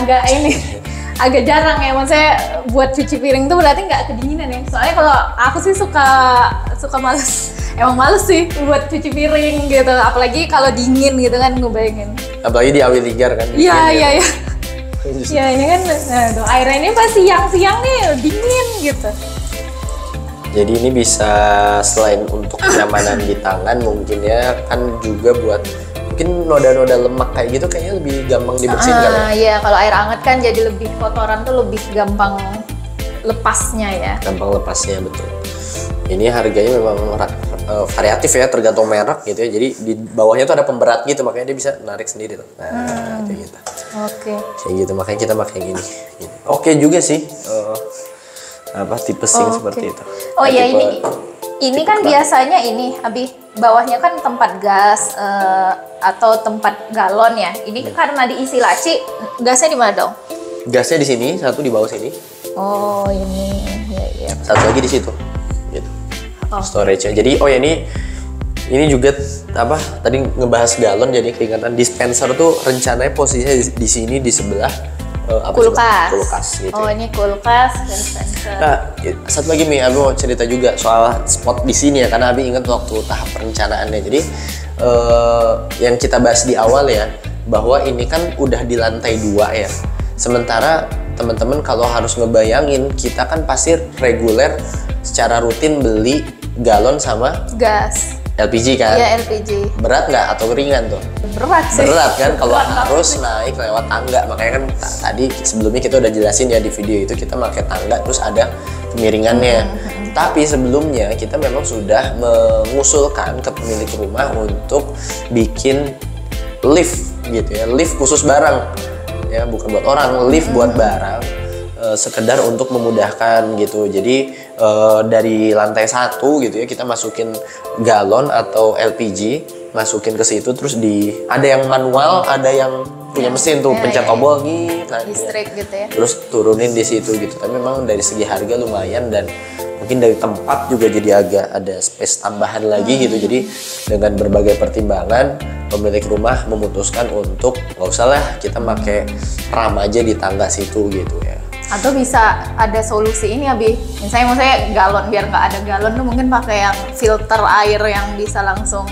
agak jarang ya, maksudnya buat cuci piring tuh berarti nggak kedinginan ya. Soalnya kalau aku sih suka males, emang males sih buat cuci piring gitu. Apalagi kalau dingin gitu kan, ngebayangin. Apalagi di Awiligar kan. Iya. Ya ini kan, nah, airnya ini pas siang-siang nih dingin gitu. Jadi ini bisa selain untuk kenyamanan di tangan, mungkin ya kan juga buat mungkin noda-noda lemak kayak gitu kayaknya lebih gampang dibersihin kali ya. Iya, kalau air hangat kan jadi lebih kotoran tuh lebih gampang lepasnya ya. Gampang lepasnya, betul. Ini harganya memang variatif ya, tergantung merek gitu ya. Jadi di bawahnya tuh ada pemberat gitu, makanya dia bisa narik sendiri tuh. Nah, kayak gitu. Oke. Kayak gitu, makanya kita pakai yang ini. Oke juga sih. Tipe sink seperti itu. Oh ya, ini kan biasanya ini Abi, bawahnya kan tempat gas atau tempat galon ya. Ini karena diisi laci, gasnya di mana dong? Gasnya di sini, satu di bawah sini. Oh ini, ya. Satu lagi di situ, gitu. Storage-nya. Jadi ini juga tadi ngebahas galon, jadi keingatan dispenser tuh rencananya posisinya di sini di sebelah kulkas gitu. Oh ini kulkas dispenser. Nah, satu lagi Mi, Abi mau cerita juga soal spot di sini ya, karena Abi ingat waktu tahap perencanaannya. Jadi yang kita bahas di awal ya, bahwa ini kan udah di lantai 2 ya. Sementara teman-teman kalau harus ngebayangin, kita kan pasti reguler secara rutin beli galon sama gas LPG kan? Iya, LPG. Berat nggak atau ringan tuh? Berat sih. Berat kan kalau harus naik lewat tangga. Makanya kan tadi sebelumnya kita udah jelasin ya di video itu, kita pakai tangga terus ada kemiringannya. Tapi sebelumnya kita memang sudah mengusulkan ke pemilik rumah untuk bikin lift gitu ya, lift khusus barang. Ya, bukan buat orang, lift buat barang, sekedar untuk memudahkan gitu. Jadi dari lantai 1 gitu ya, kita masukin galon atau LPG, masukin ke situ, terus ada yang manual, ada yang punya mesin tuh, pencet tombol gitu, listrik gitu ya. Terus turunin di situ gitu. Tapi memang dari segi harga lumayan, dan mungkin dari tempat juga jadi agak ada space tambahan lagi gitu. Jadi dengan berbagai pertimbangan, pemilik rumah memutuskan untuk nggak usah lah, kita pakai ram aja di tangga situ gitu ya. Atau bisa ada solusi ini Abi, misalnya galon, biar nggak ada galon tuh mungkin pakai yang filter air yang bisa langsung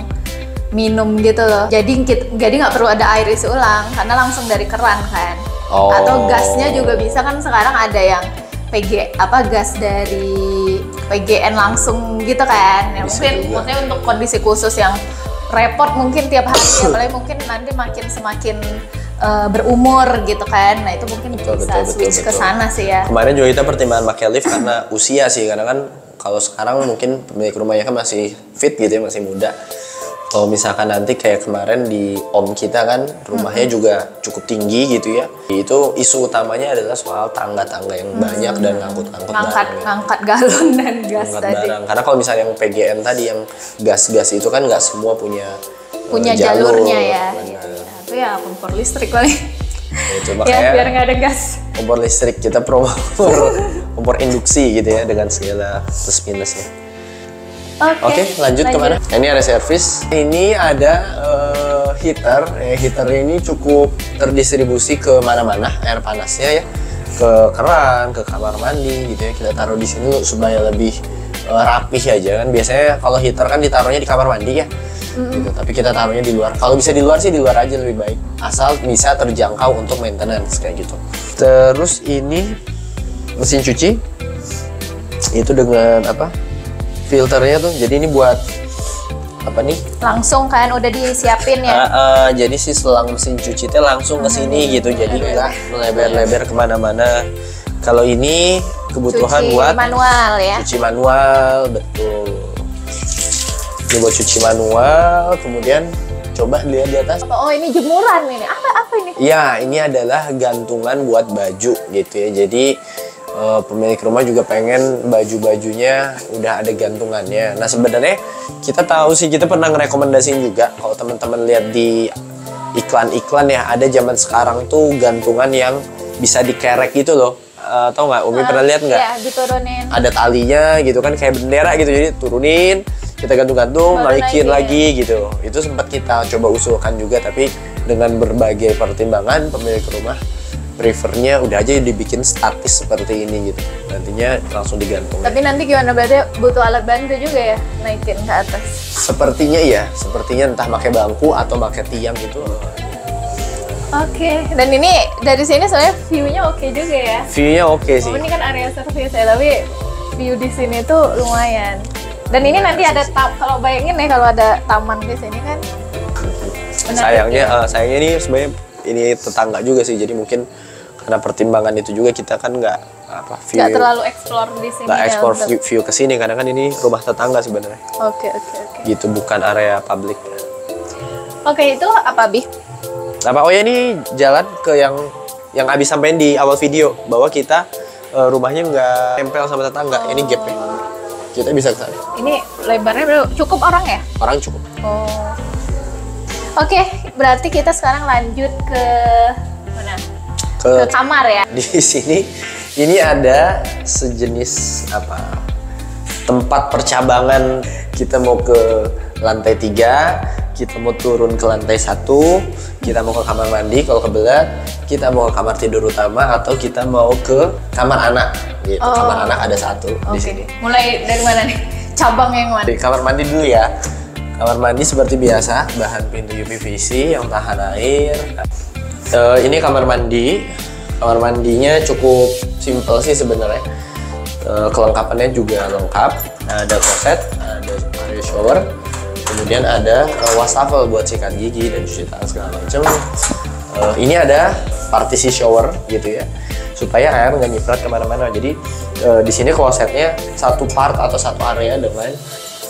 minum gitu loh. Jadi nggak perlu ada air isi ulang karena langsung dari keran kan. Atau gasnya juga bisa kan, sekarang ada yang gas dari PGN langsung gitu kan. Ya, mungkin maksudnya untuk kondisi khusus yang repot mungkin tiap hari, apalagi mungkin nanti semakin berumur gitu kan. Nah itu mungkin bisa switch ke sana sih ya. Kemarin juga kita pertimbangan pakai lift karena usia sih, karena kan kalau sekarang mungkin pemilik rumahnya kan masih fit gitu ya, masih muda. Kalau misalkan nanti kayak kemarin di om kita kan rumahnya juga cukup tinggi gitu ya, itu isu utamanya adalah soal tangga-tangga yang banyak dan ngangkat galon dan gas tadi. Barang. Karena kalau misalnya yang PGN tadi, yang gas-gas itu kan nggak semua punya jalurnya ya. Benar. Itu ya kompor listrik kali. Itu makanya ya, biar nggak ada gas. Kompor listrik kita promo kompor induksi gitu ya, dengan segala plus minusnya. Oke, lanjut kemana? Ini ada servis. Ini ada heater. Heater ini cukup terdistribusi ke mana-mana air panasnya ya, ke keran, ke kamar mandi gitu ya. Kita taruh di sini supaya lebih rapih aja kan. Biasanya kalau heater kan ditaruhnya di kamar mandi ya. Gitu. Tapi kita taruhnya di luar. Kalau bisa di luar sih di luar aja lebih baik. Asal bisa terjangkau untuk maintenance kayak gitu. Terus ini mesin cuci. Itu dengan filternya tuh, jadi ini buat langsung kan udah disiapin ya. Jadi si selang mesin cuci teh langsung ke sini gitu, jadi nggak melebar-lebar kemana-mana. Kalau ini kebutuhan cuci buat manual ya. Cuci manual, betul. Ini buat cuci manual. Kemudian coba lihat di atas. Oh ini jemuran ini. Apa ini? Ya, ini adalah gantungan buat baju gitu ya. Jadi pemilik rumah juga pengen baju-bajunya udah ada gantungannya. Nah sebenarnya kita tahu sih, kita pernah ngerekomendasiin juga, kalau teman-teman lihat di iklan-iklan ya, ada zaman sekarang tuh gantungan yang bisa dikerek gitu loh. Tahu nggak? Umi pernah lihat nggak? Iya, diturunin. Ada talinya gitu kan, kayak bendera gitu, jadi turunin, kita gantung-gantung, naikin lagi gitu. Itu sempat kita coba usulkan juga, tapi dengan berbagai pertimbangan pemilik rumah prefernya udah aja dibikin statis seperti ini gitu, nantinya langsung digantung. Tapi nanti gimana, berarti butuh alat bantu juga ya naikin ke atas? Sepertinya ya, sepertinya entah pakai bangku atau pakai tiang gitu. Oke, dan ini dari sini soalnya view-nya oke juga ya. View-nya oke sih. Ini kan area service ya, tapi view di sini tuh lumayan. Dan ini nanti ada kalau bayangin ya, kalau ada taman di sini kan. Sayangnya ini sebenarnya ini tetangga juga sih, jadi mungkin karena pertimbangan itu juga kita kan nggak terlalu explore di sini. Nggak explore view ke sini, karena kan ini rumah tetangga sebenarnya. Oke. Gitu, bukan area publik. Oke, itu apa Bi? Nah Pak Oya ini jalan ke yang habis sampein di awal video bahwa kita rumahnya nggak tempel sama tetangga. Ini gapnya. Kita bisa ke sana. Ini lebarnya cukup orang ya? Orang cukup. Oh. Oke, berarti kita sekarang lanjut ke mana? Ke kamar ya. Di sini ini ada sejenis apa? Tempat percabangan. Kita mau ke lantai 3, kita mau turun ke lantai 1, kita mau ke kamar mandi kalau kebelet, kita mau ke kamar tidur utama atau kita mau ke kamar anak. Gitu. Kamar anak ada 1 di sini. Mulai dari mana nih? Cabang yang mana? Di kamar mandi dulu ya. Kamar mandi seperti biasa, bahan pintu UPVC yang tahan air. Ini kamar mandi. Kamar mandinya cukup simple sih sebenarnya. Kelengkapannya juga lengkap. Ada kloset, ada area shower, kemudian ada wastafel buat sikat gigi dan cuci tangan segala macam. Ini ada partisi shower gitu ya, supaya air nggak nyiprat kemana-mana. Jadi di sini klosetnya 1 part atau 1 area dengan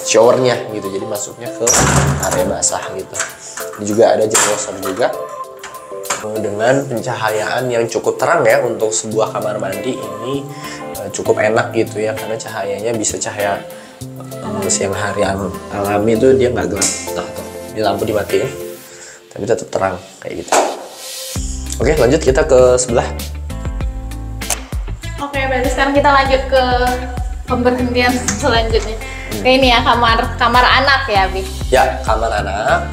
showernya gitu, jadi masuknya ke area basah gitu. Ini juga ada jet washer juga dengan pencahayaan yang cukup terang ya untuk sebuah kamar mandi ini. Cukup enak gitu ya, karena cahayanya bisa cahaya siang hari alami itu dia nggak gelap. Nah tuh, ini lampu dimatiin tapi tetap terang kayak gitu. Oke, lanjut kita ke sebelah. Oke, berarti sekarang kita lanjut ke pemberhentian selanjutnya. Ini ya kamar anak ya, Bi? Ya, kamar anak.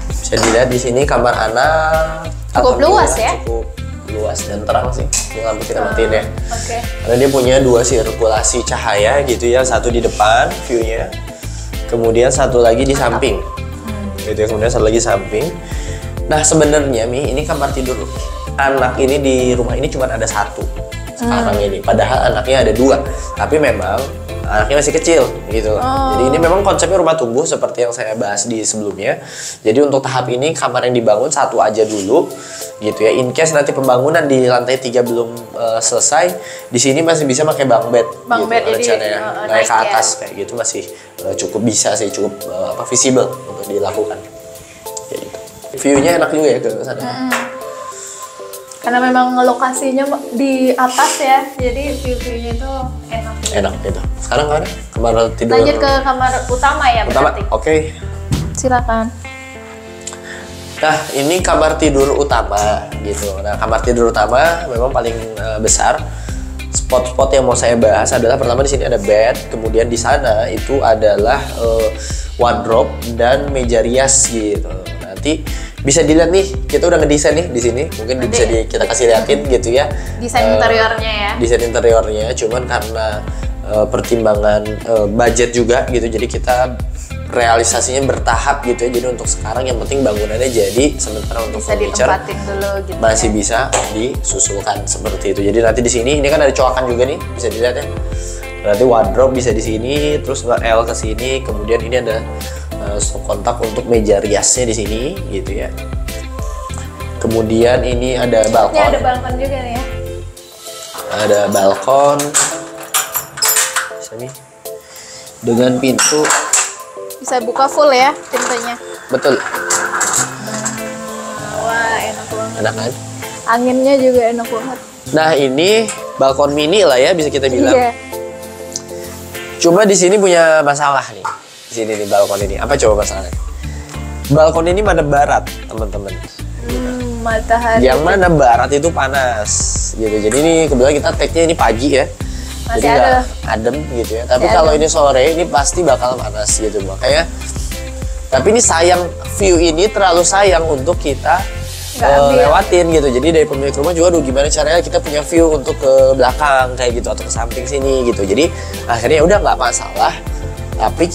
Bisa dilihat di sini kamar anak. Cukup luas ya? Cukup luas dan terang sih. Ini lampu kita matiin ya. Oke. Karena dia punya 2 sirkulasi cahaya gitu ya, 1 di depan view-nya, kemudian 1 lagi di samping. Gitu ya, kemudian 1 lagi samping. Nah sebenarnya Mi, ini kamar tidur anak ini di rumah ini cuma ada 1 sekarang ini. Padahal anaknya ada 2, tapi memang anaknya masih kecil gitu. Jadi ini memang konsepnya rumah tumbuh seperti yang saya bahas di sebelumnya. Jadi untuk tahap ini kamar yang dibangun 1 aja dulu gitu ya. In case nanti pembangunan di lantai 3 belum selesai, di sini masih bisa pakai bunk bed. Bunk gitu, bed jadi naik ke atas ya. Kayak gitu masih cukup bisa sih, cukup visible untuk dilakukan. Kayak gitu. View-nya enak juga ya ke sana. Karena memang lokasinya di atas ya, jadi view-nya itu enak. Enak gitu. Sekarang mana? Kamar tidur. Lanjut ke kamar utama ya berarti. Oke. Silakan. Nah, ini kamar tidur utama gitu. Nah, kamar tidur utama memang paling besar. Spot-spot yang mau saya bahas adalah pertama di sini ada bed, kemudian di sana itu adalah wardrobe dan meja rias gitu. Nanti bisa dilihat nih, kita udah ngedesain nih di sini. Mungkin bisa kita kasih liatin gitu ya. Desain interiornya ya. Desain interiornya, cuman karena pertimbangan budget juga gitu, jadi kita realisasinya bertahap gitu ya. Jadi untuk sekarang yang penting bangunannya jadi, sementara untuk bisa furniture ditempatin dulu gitu masih ya. bisa disusulkan seperti itu. Jadi nanti di sini ini kan ada coakan juga nih, bisa dilihat ya. Berarti wardrobe bisa di sini, terus L ke sini, kemudian ini ada stop kontak untuk meja riasnya di sini gitu ya. Kemudian ini ada balkon. Ini ada balkon juga nih ya. Ada balkon. Sini. Dengan pintu. Bisa buka full ya pintunya. Betul. Wah, enak banget. Enak kan? Anginnya juga enak banget. Nah, ini balkon mini lah ya bisa kita bilang. Iya. Cuma di sini punya masalah nih. Di sini nih balkon ini. Apa coba masalahnya? Balkon ini madep barat, teman-teman. Matahari. Yang mana barat itu panas gitu. Jadi ini kebetulan kita tag-nya ini pagi ya. Masih Jadi ada. nggak adem gitu ya. Tapi kalau ini sore ini pasti bakal panas gitu. Makanya tapi ini sayang, view ini terlalu sayang untuk kita lewatin gitu. Jadi dari pemilik rumah juga, aduh gimana caranya kita punya view untuk ke belakang kayak gitu atau ke samping sini gitu. Jadi akhirnya udah nggak masalah. Tapi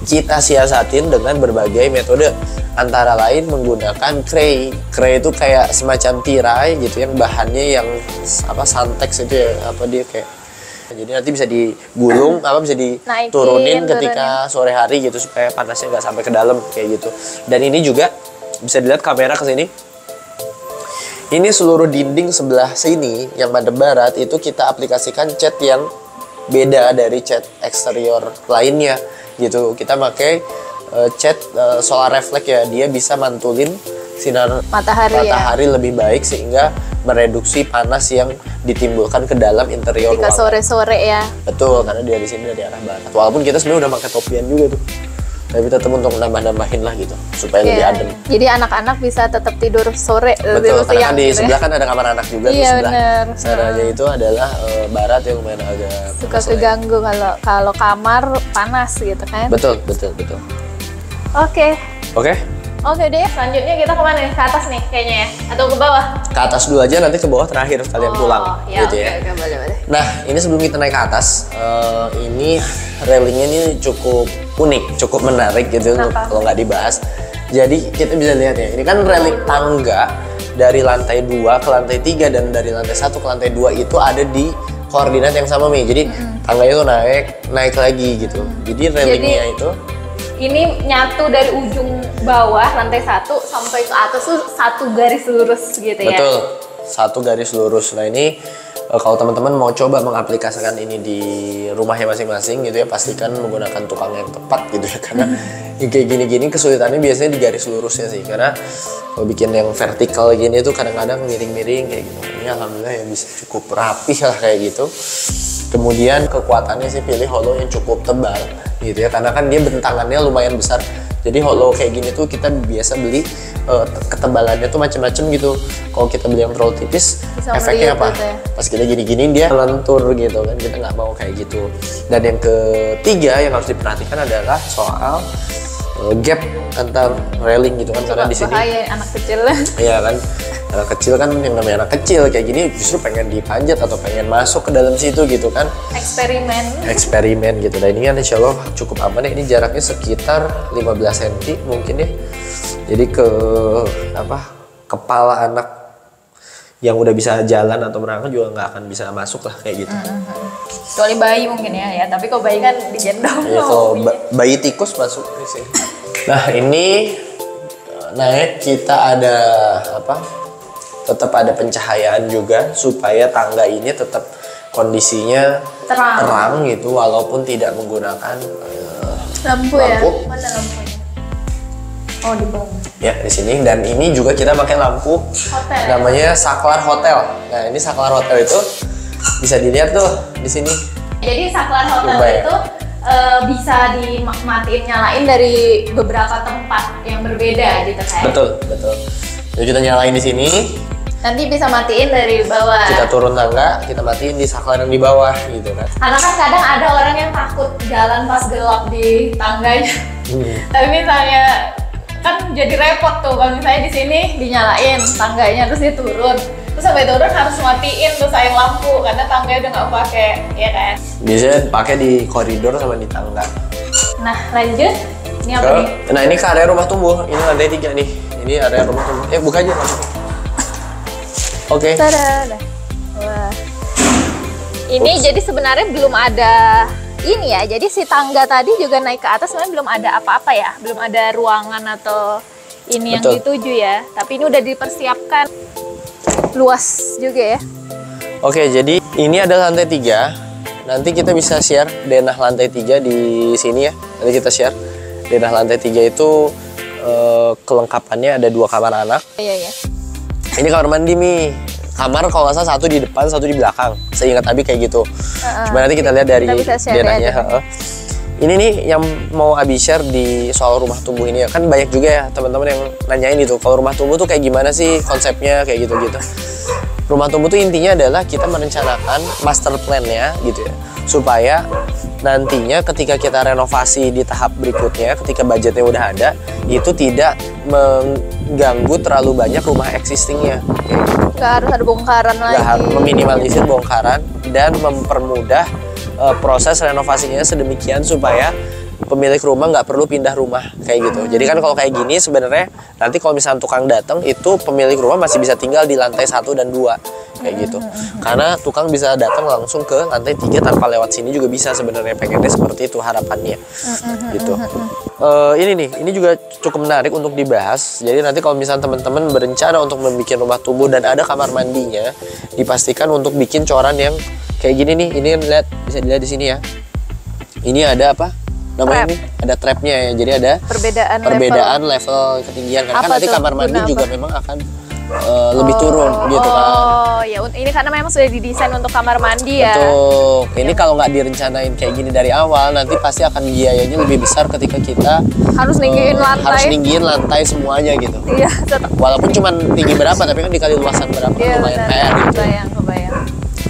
kita siasatin dengan berbagai metode, antara lain menggunakan clay. Clay itu kayak semacam tirai gitu yang bahannya yang apa, santex itu ya, apa dia kayak, jadi nanti bisa digulung, apa bisa diturunin ketika sore hari gitu supaya panasnya nggak sampai ke dalam kayak gitu. Dan ini juga bisa dilihat kamera ke sini. Ini seluruh dinding sebelah sini yang madep barat itu kita aplikasikan cat yang beda dari cat eksterior lainnya gitu. Kita pakai cat solar reflect ya, dia bisa mantulin sinar matahari lebih baik sehingga mereduksi panas yang ditimbulkan ke dalam interior ketika ruangan. sore-sore ya. Betul, karena dia di sini dari arah barat. Walaupun kita sebenarnya udah pakai topian juga tuh. Tapi tetap untuk nambah-nambahin lah gitu supaya lebih adem. Jadi anak-anak bisa tetap tidur sore. Betul, karena kan di gitu sebelah kan ada kamar anak juga di sebelah. Bener. Sananya itu adalah barat yang lumayan agak suka keganggu kalau kamar panas gitu kan. Betul. Oke deh, selanjutnya kita kemana nih? Ke atas nih kayaknya ya? Atau ke bawah? Ke atas dulu aja, nanti ke bawah terakhir kalian pulang gitu ya. Oke, boleh. Nah, ini sebelum kita naik ke atas, ini railingnya ini cukup unik, cukup menarik gitu kalau nggak dibahas. Jadi kita bisa lihat ya, ini kan railing tangga dari lantai 2 ke lantai 3 dan dari lantai 1 ke lantai 2 itu ada di koordinat yang sama Mi. Jadi tangganya itu naik lagi gitu. Jadi railingnya itu ini nyatu dari ujung bawah lantai 1 sampai ke atas tuh satu garis lurus gitu ya. Betul, satu garis lurus. Nah ini kalau teman-teman mau coba mengaplikasikan ini di rumahnya masing-masing gitu ya, pastikan menggunakan tukang yang tepat gitu ya, karena kayak gini-gini kesulitannya biasanya di garis lurusnya sih, karena kalau bikin yang vertikal gini tuh kadang-kadang miring-miring kayak gitu. Ini alhamdulillah ya bisa cukup rapih lah kayak gitu. Kemudian kekuatannya sih pilih hollow yang cukup tebal gitu ya, karena kan dia bentangannya lumayan besar. Jadi hollow kayak gini tuh kita biasa beli ketebalannya tuh macam-macam gitu. Kalau kita beli yang terlalu tipis, bisa efeknya apa? Ya. Pas kita gini-gini dia lentur gitu kan, kita nggak mau kayak gitu. Dan yang ketiga yang harus diperhatikan adalah soal gap antar railing gitu kan, karena di sini anak kecil. Iya kan, anak kecil kan yang namanya anak kecil kayak gini justru pengen dipanjat atau pengen masuk ke dalam situ gitu kan. Eksperimen gitu. Dan ini kan insya Allah cukup aman ya. Ini jaraknya sekitar 15 cm mungkin ya. Jadi kepala anak yang udah bisa jalan atau merangkak juga nggak akan bisa masuk lah kayak gitu. Kecuali bayi mungkin ya, tapi kalau bayi kan digendong. Ya, kalau bayi tikus masuk di sini. Nah ini naik kita ada tetap ada pencahayaan juga supaya tangga ini tetap kondisinya terang gitu walaupun tidak menggunakan lampu. Ya. Mana lampunya? Oh di bawah. Ya di sini, dan ini juga kita pakai lampu hotel. Namanya Saklar Hotel. Nah ini Saklar Hotel itu bisa dilihat tuh di sini. Jadi Saklar Hotel itu bisa dimatiin nyalain dari beberapa tempat yang berbeda gitu kan? Betul. Jadi kita nyalain di sini. Nanti bisa matiin dari bawah. Kita turun tangga, kita matiin di saklar yang di bawah gitu kan. Karena kan kadang ada orang yang takut jalan pas gelap di tangganya. Tapi misalnya kan jadi repot tuh kalau misalnya di sini dinyalain tangganya terus dia turun. Terus sampai turun harus matiin tuh sayang lampu karena tangganya udah nggak pakai, ya kan? Biasanya pakai di koridor sama di tangga. Nah lanjut, ini apa nih? Nah ini ke area rumah tumbuh, ini lantai 3 nih. Ini area rumah tumbuh. Buka aja langsung. Oke. Wah. Ini jadi sebenarnya belum ada ini ya. Jadi si tangga tadi juga naik ke atas sebenarnya belum ada apa-apa ya, belum ada ruangan atau ini yang dituju ya. Tapi ini udah dipersiapkan. Luas juga ya. Oke, jadi ini adalah lantai 3. Nanti kita bisa share denah lantai 3 di sini ya. Nanti kita share denah lantai 3 itu kelengkapannya ada 2 kamar anak. Iya. Ini kamar mandi Mi. Kamar kalau nggak salah 1 di depan, 1 di belakang. Seingat Abi kayak gitu. Cuma nanti kita lihat dari denahnya. Ini nih yang mau Abi share di soal rumah tumbuh ini ya. Kan banyak juga ya teman-teman yang nanyain itu. Kalau rumah tumbuh tuh kayak gimana sih konsepnya kayak gitu-gitu. Rumah tumbuh tuh intinya adalah kita merencanakan master plan-nya gitu ya. Supaya nantinya ketika kita renovasi di tahap berikutnya, ketika budgetnya udah ada, itu tidak mengganggu terlalu banyak rumah existingnya. Nggak harus ada bongkaran lagi. Nggak harus, meminimalisir bongkaran dan mempermudah proses renovasinya sedemikian supaya pemilik rumah nggak perlu pindah rumah kayak gitu. Jadi kan kalau kayak gini sebenarnya nanti kalau misalnya tukang datang itu pemilik rumah masih bisa tinggal di lantai 1 dan 2 kayak gitu. Karena tukang bisa datang langsung ke lantai 3 tanpa lewat sini juga bisa sebenarnya, pengennya seperti itu harapannya. Gitu. Ini juga cukup menarik untuk dibahas. Jadi nanti kalau misalnya teman-teman berencana untuk membuat rumah tumbuh dan ada kamar mandinya, dipastikan untuk bikin coran yang kayak gini nih. Ini bisa dilihat di sini ya. Ini ada apa? namanya ini ada trapnya ya. Jadi ada perbedaan level ketinggian. Karena kan nanti kamar mandi juga memang akan lebih turun gitu kan. Oh ya, ini karena memang sudah didesain untuk kamar mandi ya. Betul. Ini kalau nggak direncanain kayak gini dari awal, nanti pasti akan biayanya lebih besar ketika kita harus ninggiin lantai. Harus ninggiin lantai semuanya gitu. Iya. Walaupun cuma tinggi berapa, tapi kan dikali luasan berapa, iya, lumayan PR gitu. Kebayang.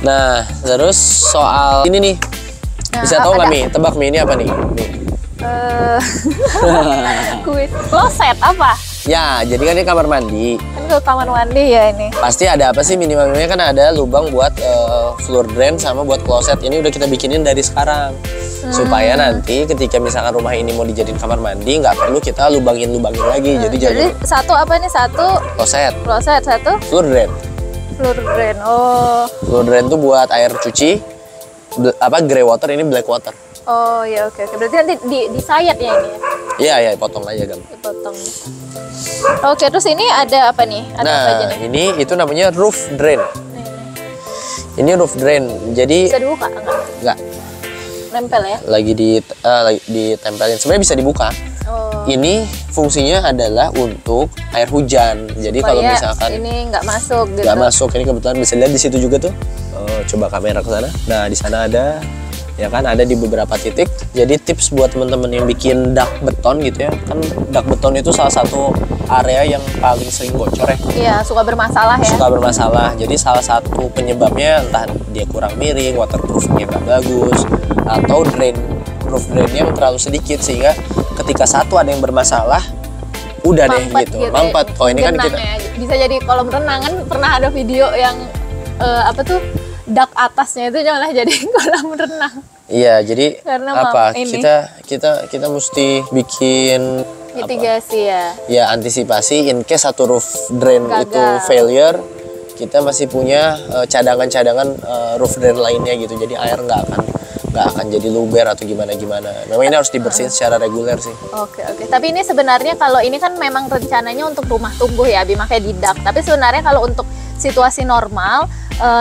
Nah, terus soal ini nih, bisa tahu nggak Mi? Tebak Mi, ini apa nih? Kuis. Kloset apa? Ya, jadi kan ini kamar mandi. Kan kamar mandi ya ini. Pasti ada apa sih, minimalnya kan ada lubang buat floor drain sama buat kloset. Ini udah kita bikinin dari sekarang. Supaya nanti ketika misalkan rumah ini mau dijadiin kamar mandi, nggak perlu kita lubangin lagi. Jadi satu apa nih? Satu kloset, satu floor drain. Oh. Floor drain tuh buat air cuci, grey water, ini black water. Oh ya, oke. Berarti nanti disayat ya ini? Iya, potong aja kan. Dipotong. Oke, terus ini ada apa nih? Ada apa aja nih? Ini itu namanya roof drain. Ini roof drain. Jadi bisa dibuka enggak? Nempel ya? Lagi ditempelin. Sebenarnya bisa dibuka. Oh. Ini fungsinya adalah untuk air hujan. Jadi kalau misalkan ini nggak masuk gitu. Nggak masuk. Ini kebetulan bisa lihat di situ juga tuh. Coba kamera ke sana. Nah, di sana ada, ya kan, ada di beberapa titik. Jadi tips buat teman-teman yang bikin dak beton gitu ya. Kan dak beton itu salah satu area yang paling sering bocor ya. Iya, suka bermasalah ya. Suka bermasalah. Jadi salah satu penyebabnya entah dia kurang miring, waterproofingnya nggak bagus, atau roof drainnya terlalu sedikit sehingga ketika satu ada yang bermasalah, udah mampet deh gitu, mampet. Oh ini kan kita bisa jadi kolam renang kan, pernah ada video yang dak atasnya itu malah jadi kolam renang. Iya, jadi karena kita mesti bikin mitigasi ya. Ya, antisipasi in case satu roof drain gagal. itu failure, kita masih punya cadangan-cadangan roof drain lainnya gitu. Jadi air nggak akan jadi luber atau gimana. Memang ini harus dibersihin secara reguler sih. Oke. Tapi ini sebenarnya kalau ini kan memang rencananya untuk rumah tumbuh ya, makanya di dak. Tapi sebenarnya kalau untuk situasi normal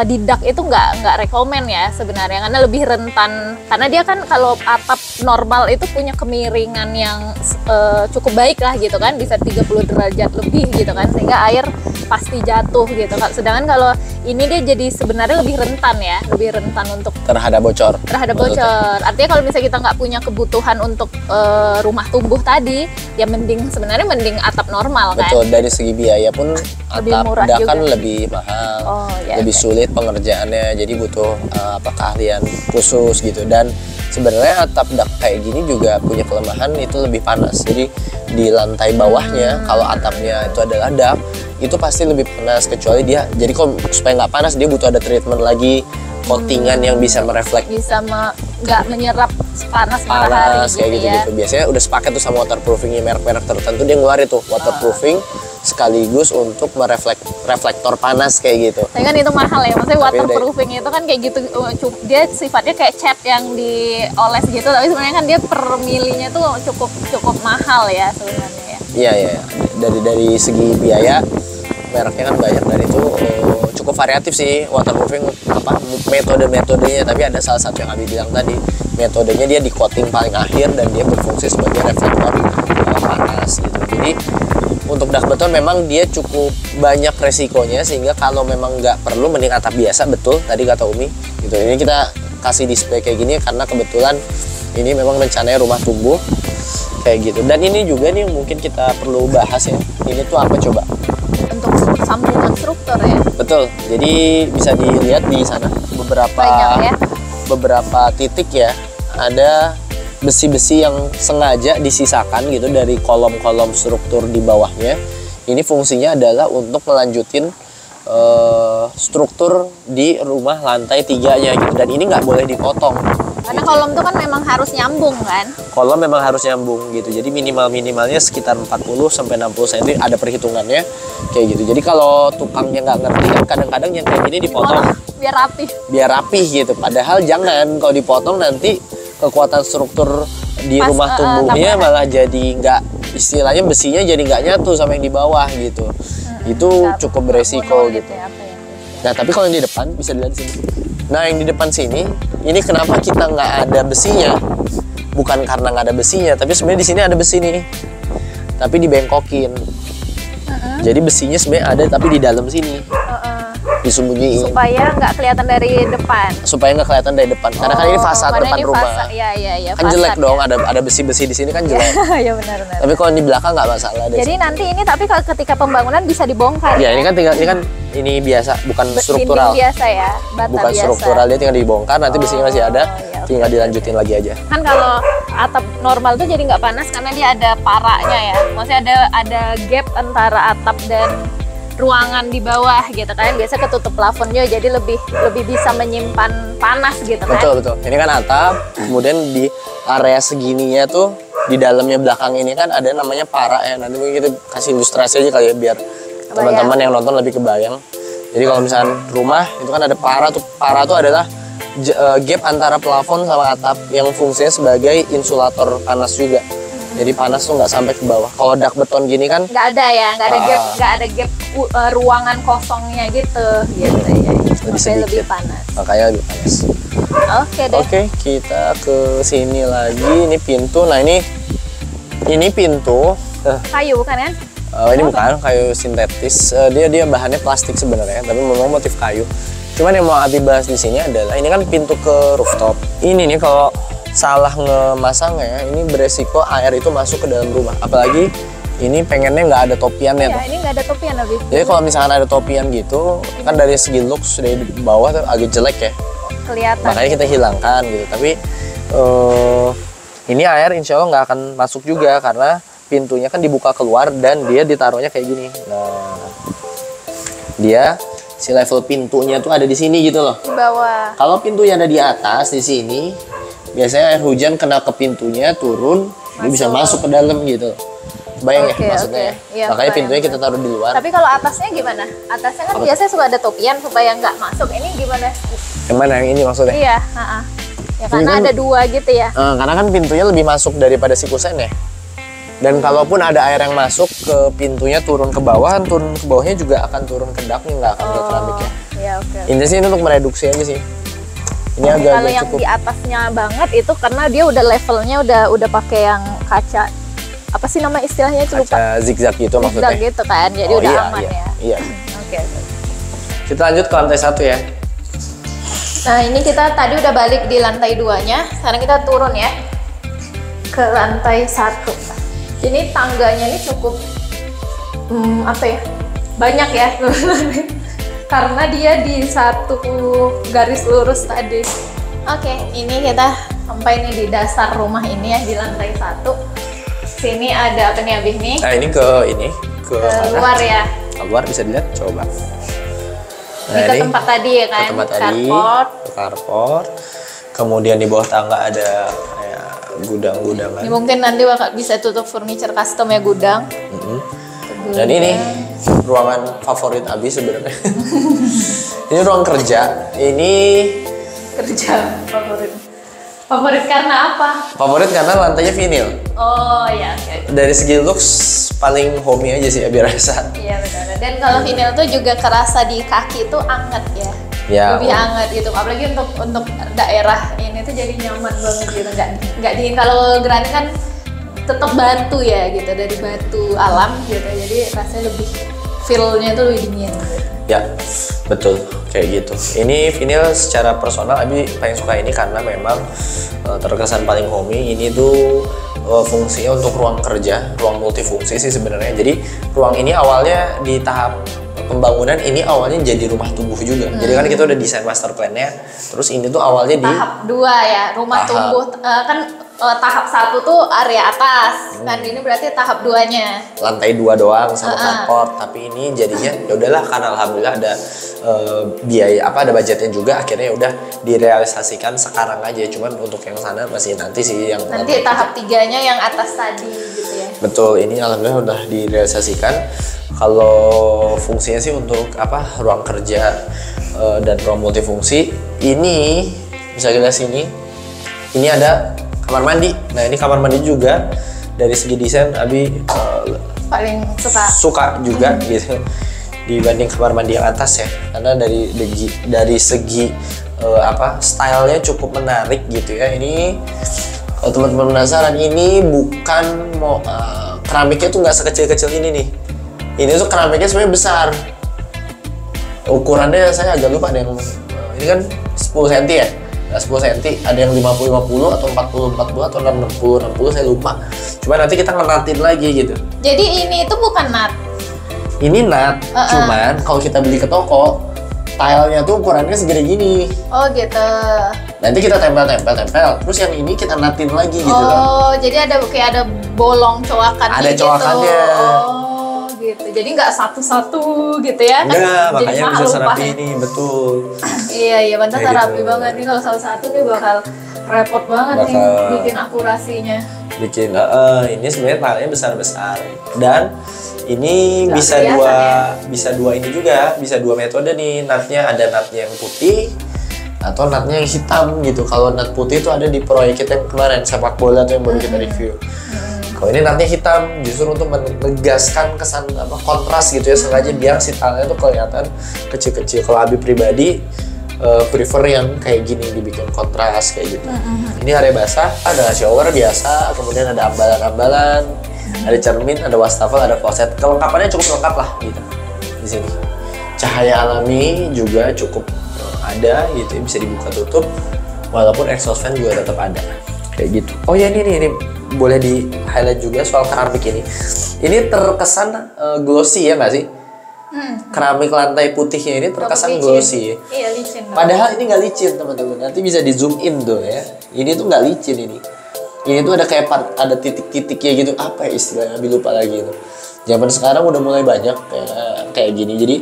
di dak itu nggak rekomen ya sebenarnya, karena lebih rentan, karena dia kan kalau atap normal itu punya kemiringan yang cukup baik lah gitu kan, bisa 30 derajat lebih gitu kan, sehingga air pasti jatuh gitu kan. Sedangkan kalau ini dia jadi sebenarnya lebih rentan untuk terhadap bocor. Artinya kalau misalnya kita nggak punya kebutuhan untuk rumah tumbuh tadi, ya mending atap normal kan. Betul, dari segi biaya pun atap dak kan lebih mahal. Lebih sulit pengerjaannya, jadi butuh keahlian khusus gitu. Dan sebenarnya atap dak kayak gini juga punya kelemahan, itu lebih panas. Jadi di lantai bawahnya kalau atapnya itu adalah dak, itu pasti lebih panas, kecuali dia, jadi kalau supaya nggak panas dia butuh ada treatment lagi, coatingan yang bisa nggak menyerap panas matahari kayak gitu. Biasanya udah sepaket tuh sama waterproofingnya, merek-merek tertentu dia ngeluarin tuh waterproofing sekaligus untuk reflektor panas kayak gitu. Tapi kan itu mahal ya, maksudnya waterproofing itu kan kayak gitu, dia sifatnya kayak cat yang dioles gitu, tapi sebenarnya kan dia per milinya tuh cukup mahal ya sebenarnya ya. Iya. Dari segi biaya mereknya kan banyak, dan itu cukup variatif sih waterproofing metodenya. Tapi ada salah satu yang Abi bilang tadi, metodenya dia di coating paling akhir dan dia berfungsi sebagai reflektor panas gitu. Jadi untuk dak beton memang dia cukup banyak resikonya, sehingga kalau memang nggak perlu mending atap biasa. Betul tadi kata Umi gitu. Ini kita kasih display kayak gini karena kebetulan ini memang rencananya rumah tumbuh kayak gitu. Dan ini juga nih mungkin kita perlu bahas ya, ini tuh apa coba? Untuk sambungan struktur ya. Betul. Jadi bisa dilihat di sana beberapa titik ya, ada besi-besi yang sengaja disisakan gitu dari kolom-kolom struktur di bawahnya. Ini fungsinya adalah untuk melanjutin struktur di rumah lantai 3-nya gitu. Dan ini nggak boleh dipotong. Karena kolom itu kan memang harus nyambung kan? Kolom memang harus nyambung gitu. Jadi minimalnya sekitar 40 sampai 60 cm, ada perhitungannya kayak gitu. Jadi kalau tukangnya nggak ngerti kan kadang-kadang yang kayak gini dipotong biar rapih gitu. Padahal jangan, kalau dipotong nanti kekuatan struktur di rumah tumbuhnya malah jadi nggak, istilahnya besinya jadi nggak nyatu sama yang di bawah gitu. Itu cukup beresiko gitu. Nah, tapi kalau yang di depan bisa dilihat di sini. Nah, yang di depan sini, ini kenapa kita nggak ada besinya? bukan karena nggak ada besinya, tapi sebenarnya di sini ada besi nih, tapi dibengkokin. Jadi besinya sebenarnya ada tapi di dalam sini disembunyiin supaya nggak kelihatan dari depan. Karena kan ini fasad depan rumah. Iya. Kan jelek dong, ada besi-besi di sini kan jelek. Iya benar. Tapi kalau di belakang nggak masalah. Jadi nanti ini tapi kalau ketika pembangunan bisa dibongkar. Ya, ini biasa, bukan struktural. Dinding biasa ya, bata bukan biasa. Struktural, dia tinggal dibongkar, nanti besinya masih ada, iya, tinggal dilanjutin lagi aja. Kan kalau atap normal tuh jadi nggak panas karena dia ada paranya ya. Maksudnya ada gap antara atap dan ruangan di bawah gitu kan. Biasa ketutup plafon juga, jadi lebih bisa menyimpan panas gitu kan. Betul. Ini kan atap, kemudian di area segininya tuh di dalamnya belakang ini kan ada namanya para ya. Nanti mungkin kita kasih ilustrasi aja kali ya biar teman-teman yang nonton lebih kebayang. Jadi kalau misalnya rumah itu kan ada para tuh. Para tuh adalah gap antara plafon sama atap yang fungsinya sebagai insulator panas juga. Jadi panas tuh nggak sampai ke bawah. Kalau dak beton gini kan nggak ada gap ruangan kosongnya gitu ya. Lebih panas. Makanya lebih panas. Oke deh. Oke, kita ke sini lagi. Ini pintu. Nah, ini pintu. Kayu bukan kan? Ini bukan kayu sintetis. Dia bahannya plastik sebenarnya, tapi memang motif kayu. Cuman yang mau Abi bahas di sini adalah ini kan pintu ke rooftop. Ini nih kalau salah ngemasangnya, ini beresiko air itu masuk ke dalam rumah. Apalagi ini pengennya nggak ada topiannya. Iya, ini nggak ada topian Abi. Jadi kalau misalkan ada topian gitu, kan dari segi looks dari bawah tuh agak jelek ya. Kelihatan. Makanya kita hilangkan gitu. Tapi ini air insya Allah nggak akan masuk juga karena pintunya kan dibuka keluar dan dia ditaruhnya kayak gini. Nah, dia si level pintunya tuh ada di sini gitu loh. Di bawah. Kalau pintunya ada di atas di sini, biasanya air hujan kena ke pintunya turun, dia bisa masuk ke dalam gitu. Bayang ya maksudnya. Ya, makanya pintunya kita taruh di luar. Tapi kalau atasnya gimana? Atasnya kan biasanya suka ada topian supaya nggak masuk. Ini gimana? Yang mana yang ini maksudnya? Iya. Ya karena kan, ada dua gitu ya. Karena kan pintunya lebih masuk daripada si kusen ya. Dan kalaupun ada air yang masuk ke pintunya turun ke bawah, turun ke bawahnya juga akan turun ke daknya, nggak akan ke keramiknya. Iya, oke. Intinya sih ini untuk mereduksi aja sih. Ini agak kalau yang cukup. Di atasnya banget itu karena dia udah levelnya udah pakai yang kaca. Apa sih nama istilahnya itu lupa? Kaca zigzag gitu maksudnya. Zigzag gitu kan, jadi udah aman ya. Iya. Oke. Kita lanjut ke lantai 1 ya. Nah ini kita tadi udah balik di lantai 2-nya, sekarang kita turun ya ke lantai 1. Ini tangganya ini cukup banyak ya karena dia di satu garis lurus tadi. Oke, ini kita sampai nih di dasar rumah ini ya, di lantai 1. Sini ada apa nih Abih nih? Nah ini ke luar ya. Keluar bisa dilihat, coba. Nah, ini ke tempat tadi ya kan? Ke tempat tadi, ke carport. Kemudian di bawah tangga ada kayak gudang-gudangan. Ini mungkin nanti bakal bisa tutup furniture custom ya, gudang. Dan ini ruangan favorit Abi sebenarnya. Ini ruang kerja. Ini kerja favorit karena apa? Favorit karena lantainya vinil. Oh ya, oke. Dari segi looks paling homey aja sih Abi rasa. Iya benar. Dan kalau vinil tuh juga kerasa di kaki tuh anget ya. Lebih hangat gitu, apalagi untuk daerah ini tuh jadi nyaman banget gitu, nggak dingin. Kalau granit kan tetap batu ya gitu, dari batu alam gitu, jadi rasanya lebih feel-nya tuh lebih dingin gitu. Ya betul kayak gitu. Ini vinil secara personal Abi paling suka ini karena memang terkesan paling homey. Ini tuh fungsinya untuk ruang kerja, ruang multifungsi sih sebenarnya. Jadi ruang ini awalnya di tahap pembangunan ini awalnya jadi rumah tumbuh juga. Jadi kan kita udah desain master plan-nya. Terus ini tuh awalnya di tahap 2 ya, rumah tumbuh kan tahap 1 tuh area atas. Kan ini berarti tahap 2-nya. Lantai 2 doang sama carport, tapi ini jadinya ya udahlah karena alhamdulillah ada biaya ada budgetnya juga, akhirnya ya udah direalisasikan sekarang aja. Cuman untuk yang sana masih nanti sih yang nanti tahap 3-nya yang atas tadi gitu ya. Betul, ini alhamdulillah udah direalisasikan. Kalau fungsinya sih untuk ruang kerja dan ruang multifungsi. Ini bisa kita sini. Ini ada kamar mandi. Nah ini kamar mandi juga dari segi desain Abi paling suka juga gitu dibanding kamar mandi yang atas ya. Karena dari segi stylenya cukup menarik gitu ya. Ini Kalau teman-teman penasaran, ini bukan keramiknya tuh nggak sekecil-kecil ini nih. Ini tuh keramiknya sebenarnya besar. Ukurannya saya agak lupa deh. Ini kan 10 cm ya. Nah, 10 cm, ada yang 50-50 atau 40-40 atau 60-60, saya lupa. Cuma nanti kita ngenatin lagi gitu. Jadi ini itu bukan nut. Ini nut, cuman kalau kita beli ke toko, tilenya tuh ukurannya segede gini. Oh gitu. Nanti kita tempel, terus yang ini kita natin lagi gitu. Oh, jadi ada kayak ada bolong coakan Ada gitu. coakannya. Oh, gitu. Jadi nggak satu-satu gitu ya? Enggak, Kan jadi makanya mahal bisa serapi upahnya. ini, betul. Iya, pantas Kayak rapi gitu. banget nih kalau satu-satu nih bakal repot banget nih bikin akurasinya. Bikin, ini sebenarnya tilenya besar-besar. Dan ini Nggak bisa kelihatan dua ini juga, bisa dua metode nih. Nutnya ada nutnya yang putih atau nutnya yang hitam gitu. Kalau nut putih itu ada di proyek kita yang kemarin, sepak bola tuh yang baru kita review. Kalau ini nutnya hitam, justru untuk menegaskan kesan kontras gitu ya, sengaja biar si tilenya tuh kelihatan kecil-kecil. Kalau Abi pribadi prefer yang kayak gini, dibikin kontras kayak gitu. Ini area basah, ada shower biasa, kemudian ada ambalan-ambalan, ada cermin, ada wastafel, ada kloset. Kelengkapannya cukup lengkap lah gitu di sini. Cahaya alami juga cukup ada gitu, bisa dibuka tutup, walaupun exhaust fan juga tetap ada kayak gitu. Oh ya, ini boleh di highlight juga soal keramik ini. Ini terkesan glossy ya nggak sih? Keramik lantai putihnya ini terkesan glossy. Iya, licin. Padahal ini nggak licin teman-teman. Nanti bisa di zoom in tuh ya. Ini tuh nggak licin ini. Ini tuh ada kayak ada titik-titiknya gitu. Apa ya istilahnya? Abi lupa lagi itu. Zaman sekarang udah mulai banyak kayak gini. Jadi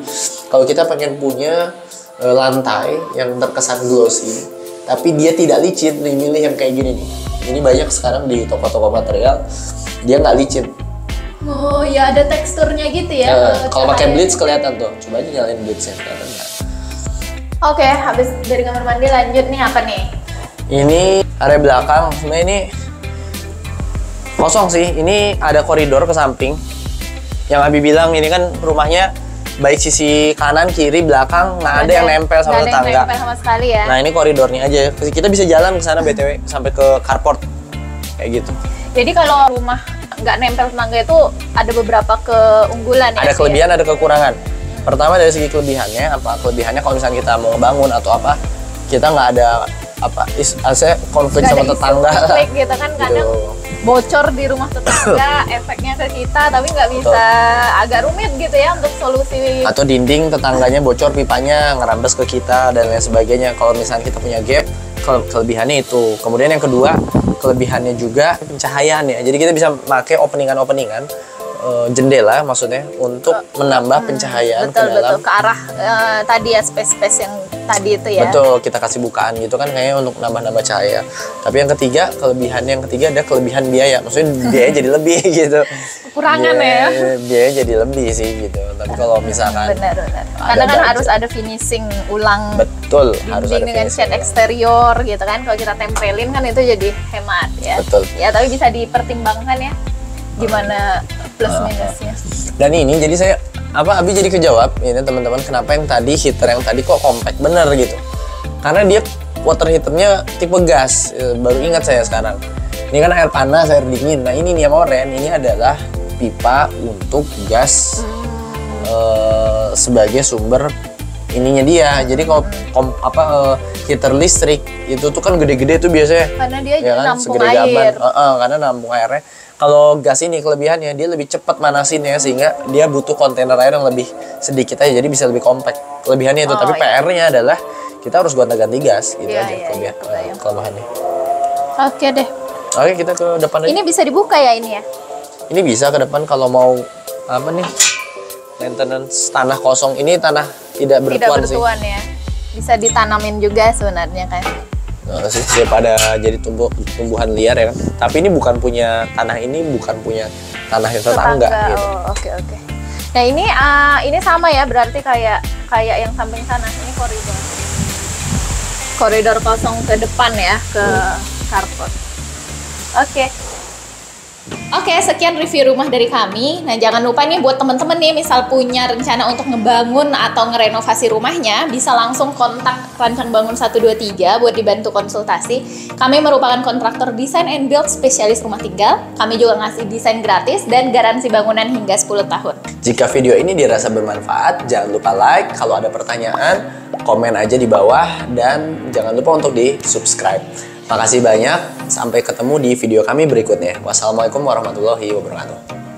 kalau kita pengen punya lantai yang terkesan glossy, tapi dia tidak licin, milih yang kayak gini nih. Ini banyak sekarang di toko-toko material, dia nggak licin. Oh ya, ada teksturnya gitu ya. Kalau pakai bleach kelihatan tuh. Coba aja nyalain bleachnya, kelihatan nggak? Oke, habis dari kamar mandi lanjut nih apa nih? Ini area belakang, sebenarnya ini kosong sih. Ini ada koridor ke samping. Yang Abi bilang ini kan rumahnya baik sisi kanan, kiri, belakang, nggak ada yang nempel sama nggak ada tetangga. yang nempel sama sekali ya. Nah ini koridornya aja. Kita bisa jalan ke sana BTW sampai ke carport kayak gitu. Jadi kalau rumah nggak nempel tetangga itu ada beberapa keunggulan ya? Ada kelebihan, ada kekurangan. Pertama dari segi kelebihannya, kelebihannya kalau misalnya kita mau ngebangun atau apa, kita nggak ada konflik sama tetangga. Konflik gitu kan, kadang bocor di rumah tetangga, efeknya ke kita, tapi nggak bisa, agak rumit gitu ya untuk solusi. Atau dinding tetangganya bocor, pipanya ngerambas ke kita dan lain sebagainya. Kalau misalnya kita punya gap, kelebihannya itu. Kemudian yang kedua, kelebihannya juga pencahayaan ya. Jadi kita bisa pakai openingan-openingan jendela maksudnya untuk menambah pencahayaan ke dalam. Betul, ke arah tadi ya, space-space yang tadi itu ya. Betul, kita kasih bukaan gitu kan kayaknya untuk nambah-nambah cahaya. Tapi yang ketiga, kelebihan ada kelebihan biaya. Maksudnya biaya jadi lebih gitu. Kekurangan ya. Biaya jadi lebih sih gitu. Tapi kalau misalkan benar. Karena kan harus ada finishing ulang. Betul, harus ada dengan finishing. cat eksterior gitu kan. Kalau kita tempelin kan itu jadi hemat ya. Betul. Ya, tapi bisa dipertimbangkan ya gimana plus minusnya. Dan ini jadi saya Abi jadi kejawab ini teman-teman, kenapa yang tadi heater yang tadi kok compact bener gitu. Karena dia water heaternya tipe gas. Baru ingat saya sekarang. Ini kan air panas, air dingin. Nah ini nih Oren, ini adalah pipa untuk gas sebagai sumber ininya dia. Jadi kalau heater listrik itu tuh kan gede-gede tuh biasanya. Karena dia ya kan? nampung Segede air. gaban. Karena nampung airnya. Kalau gas ini kelebihannya dia lebih cepat manasinnya sehingga dia butuh kontainer air yang lebih sedikit aja, jadi bisa lebih compact. Kelebihannya itu, tapi PR-nya adalah kita harus gonta-ganti gas gitu aja kelemahannya. Oke deh. Oke, kita ke depan aja. Ini bisa dibuka ya ini ya? Ini bisa ke depan kalau mau maintenance tanah kosong. Ini tanah tidak bertuan sih. Tidak bertuan ya. Bisa ditanamin juga sebenarnya kan. Sih daripada jadi tumbuhan liar ya kan. Tapi ini bukan punya tanah yang tetangga gitu. Oh, oke. Nah, ini sama ya, berarti kayak yang samping sana. Ini koridor. Koridor kosong ke depan ya, ke carport. Oke. Oke, sekian review rumah dari kami. Nah, jangan lupa nih buat teman-teman nih, misal punya rencana untuk ngebangun atau ngerenovasi rumahnya, bisa langsung kontak Rancang Bangun 123 buat dibantu konsultasi. Kami merupakan kontraktor desain and build spesialis rumah tinggal. Kami juga ngasih desain gratis dan garansi bangunan hingga 10 tahun. Jika video ini dirasa bermanfaat, jangan lupa like. Kalau ada pertanyaan, komen aja di bawah. Dan jangan lupa untuk di-subscribe. Makasih banyak, sampai ketemu di video kami berikutnya. Wassalamualaikum warahmatullahi wabarakatuh.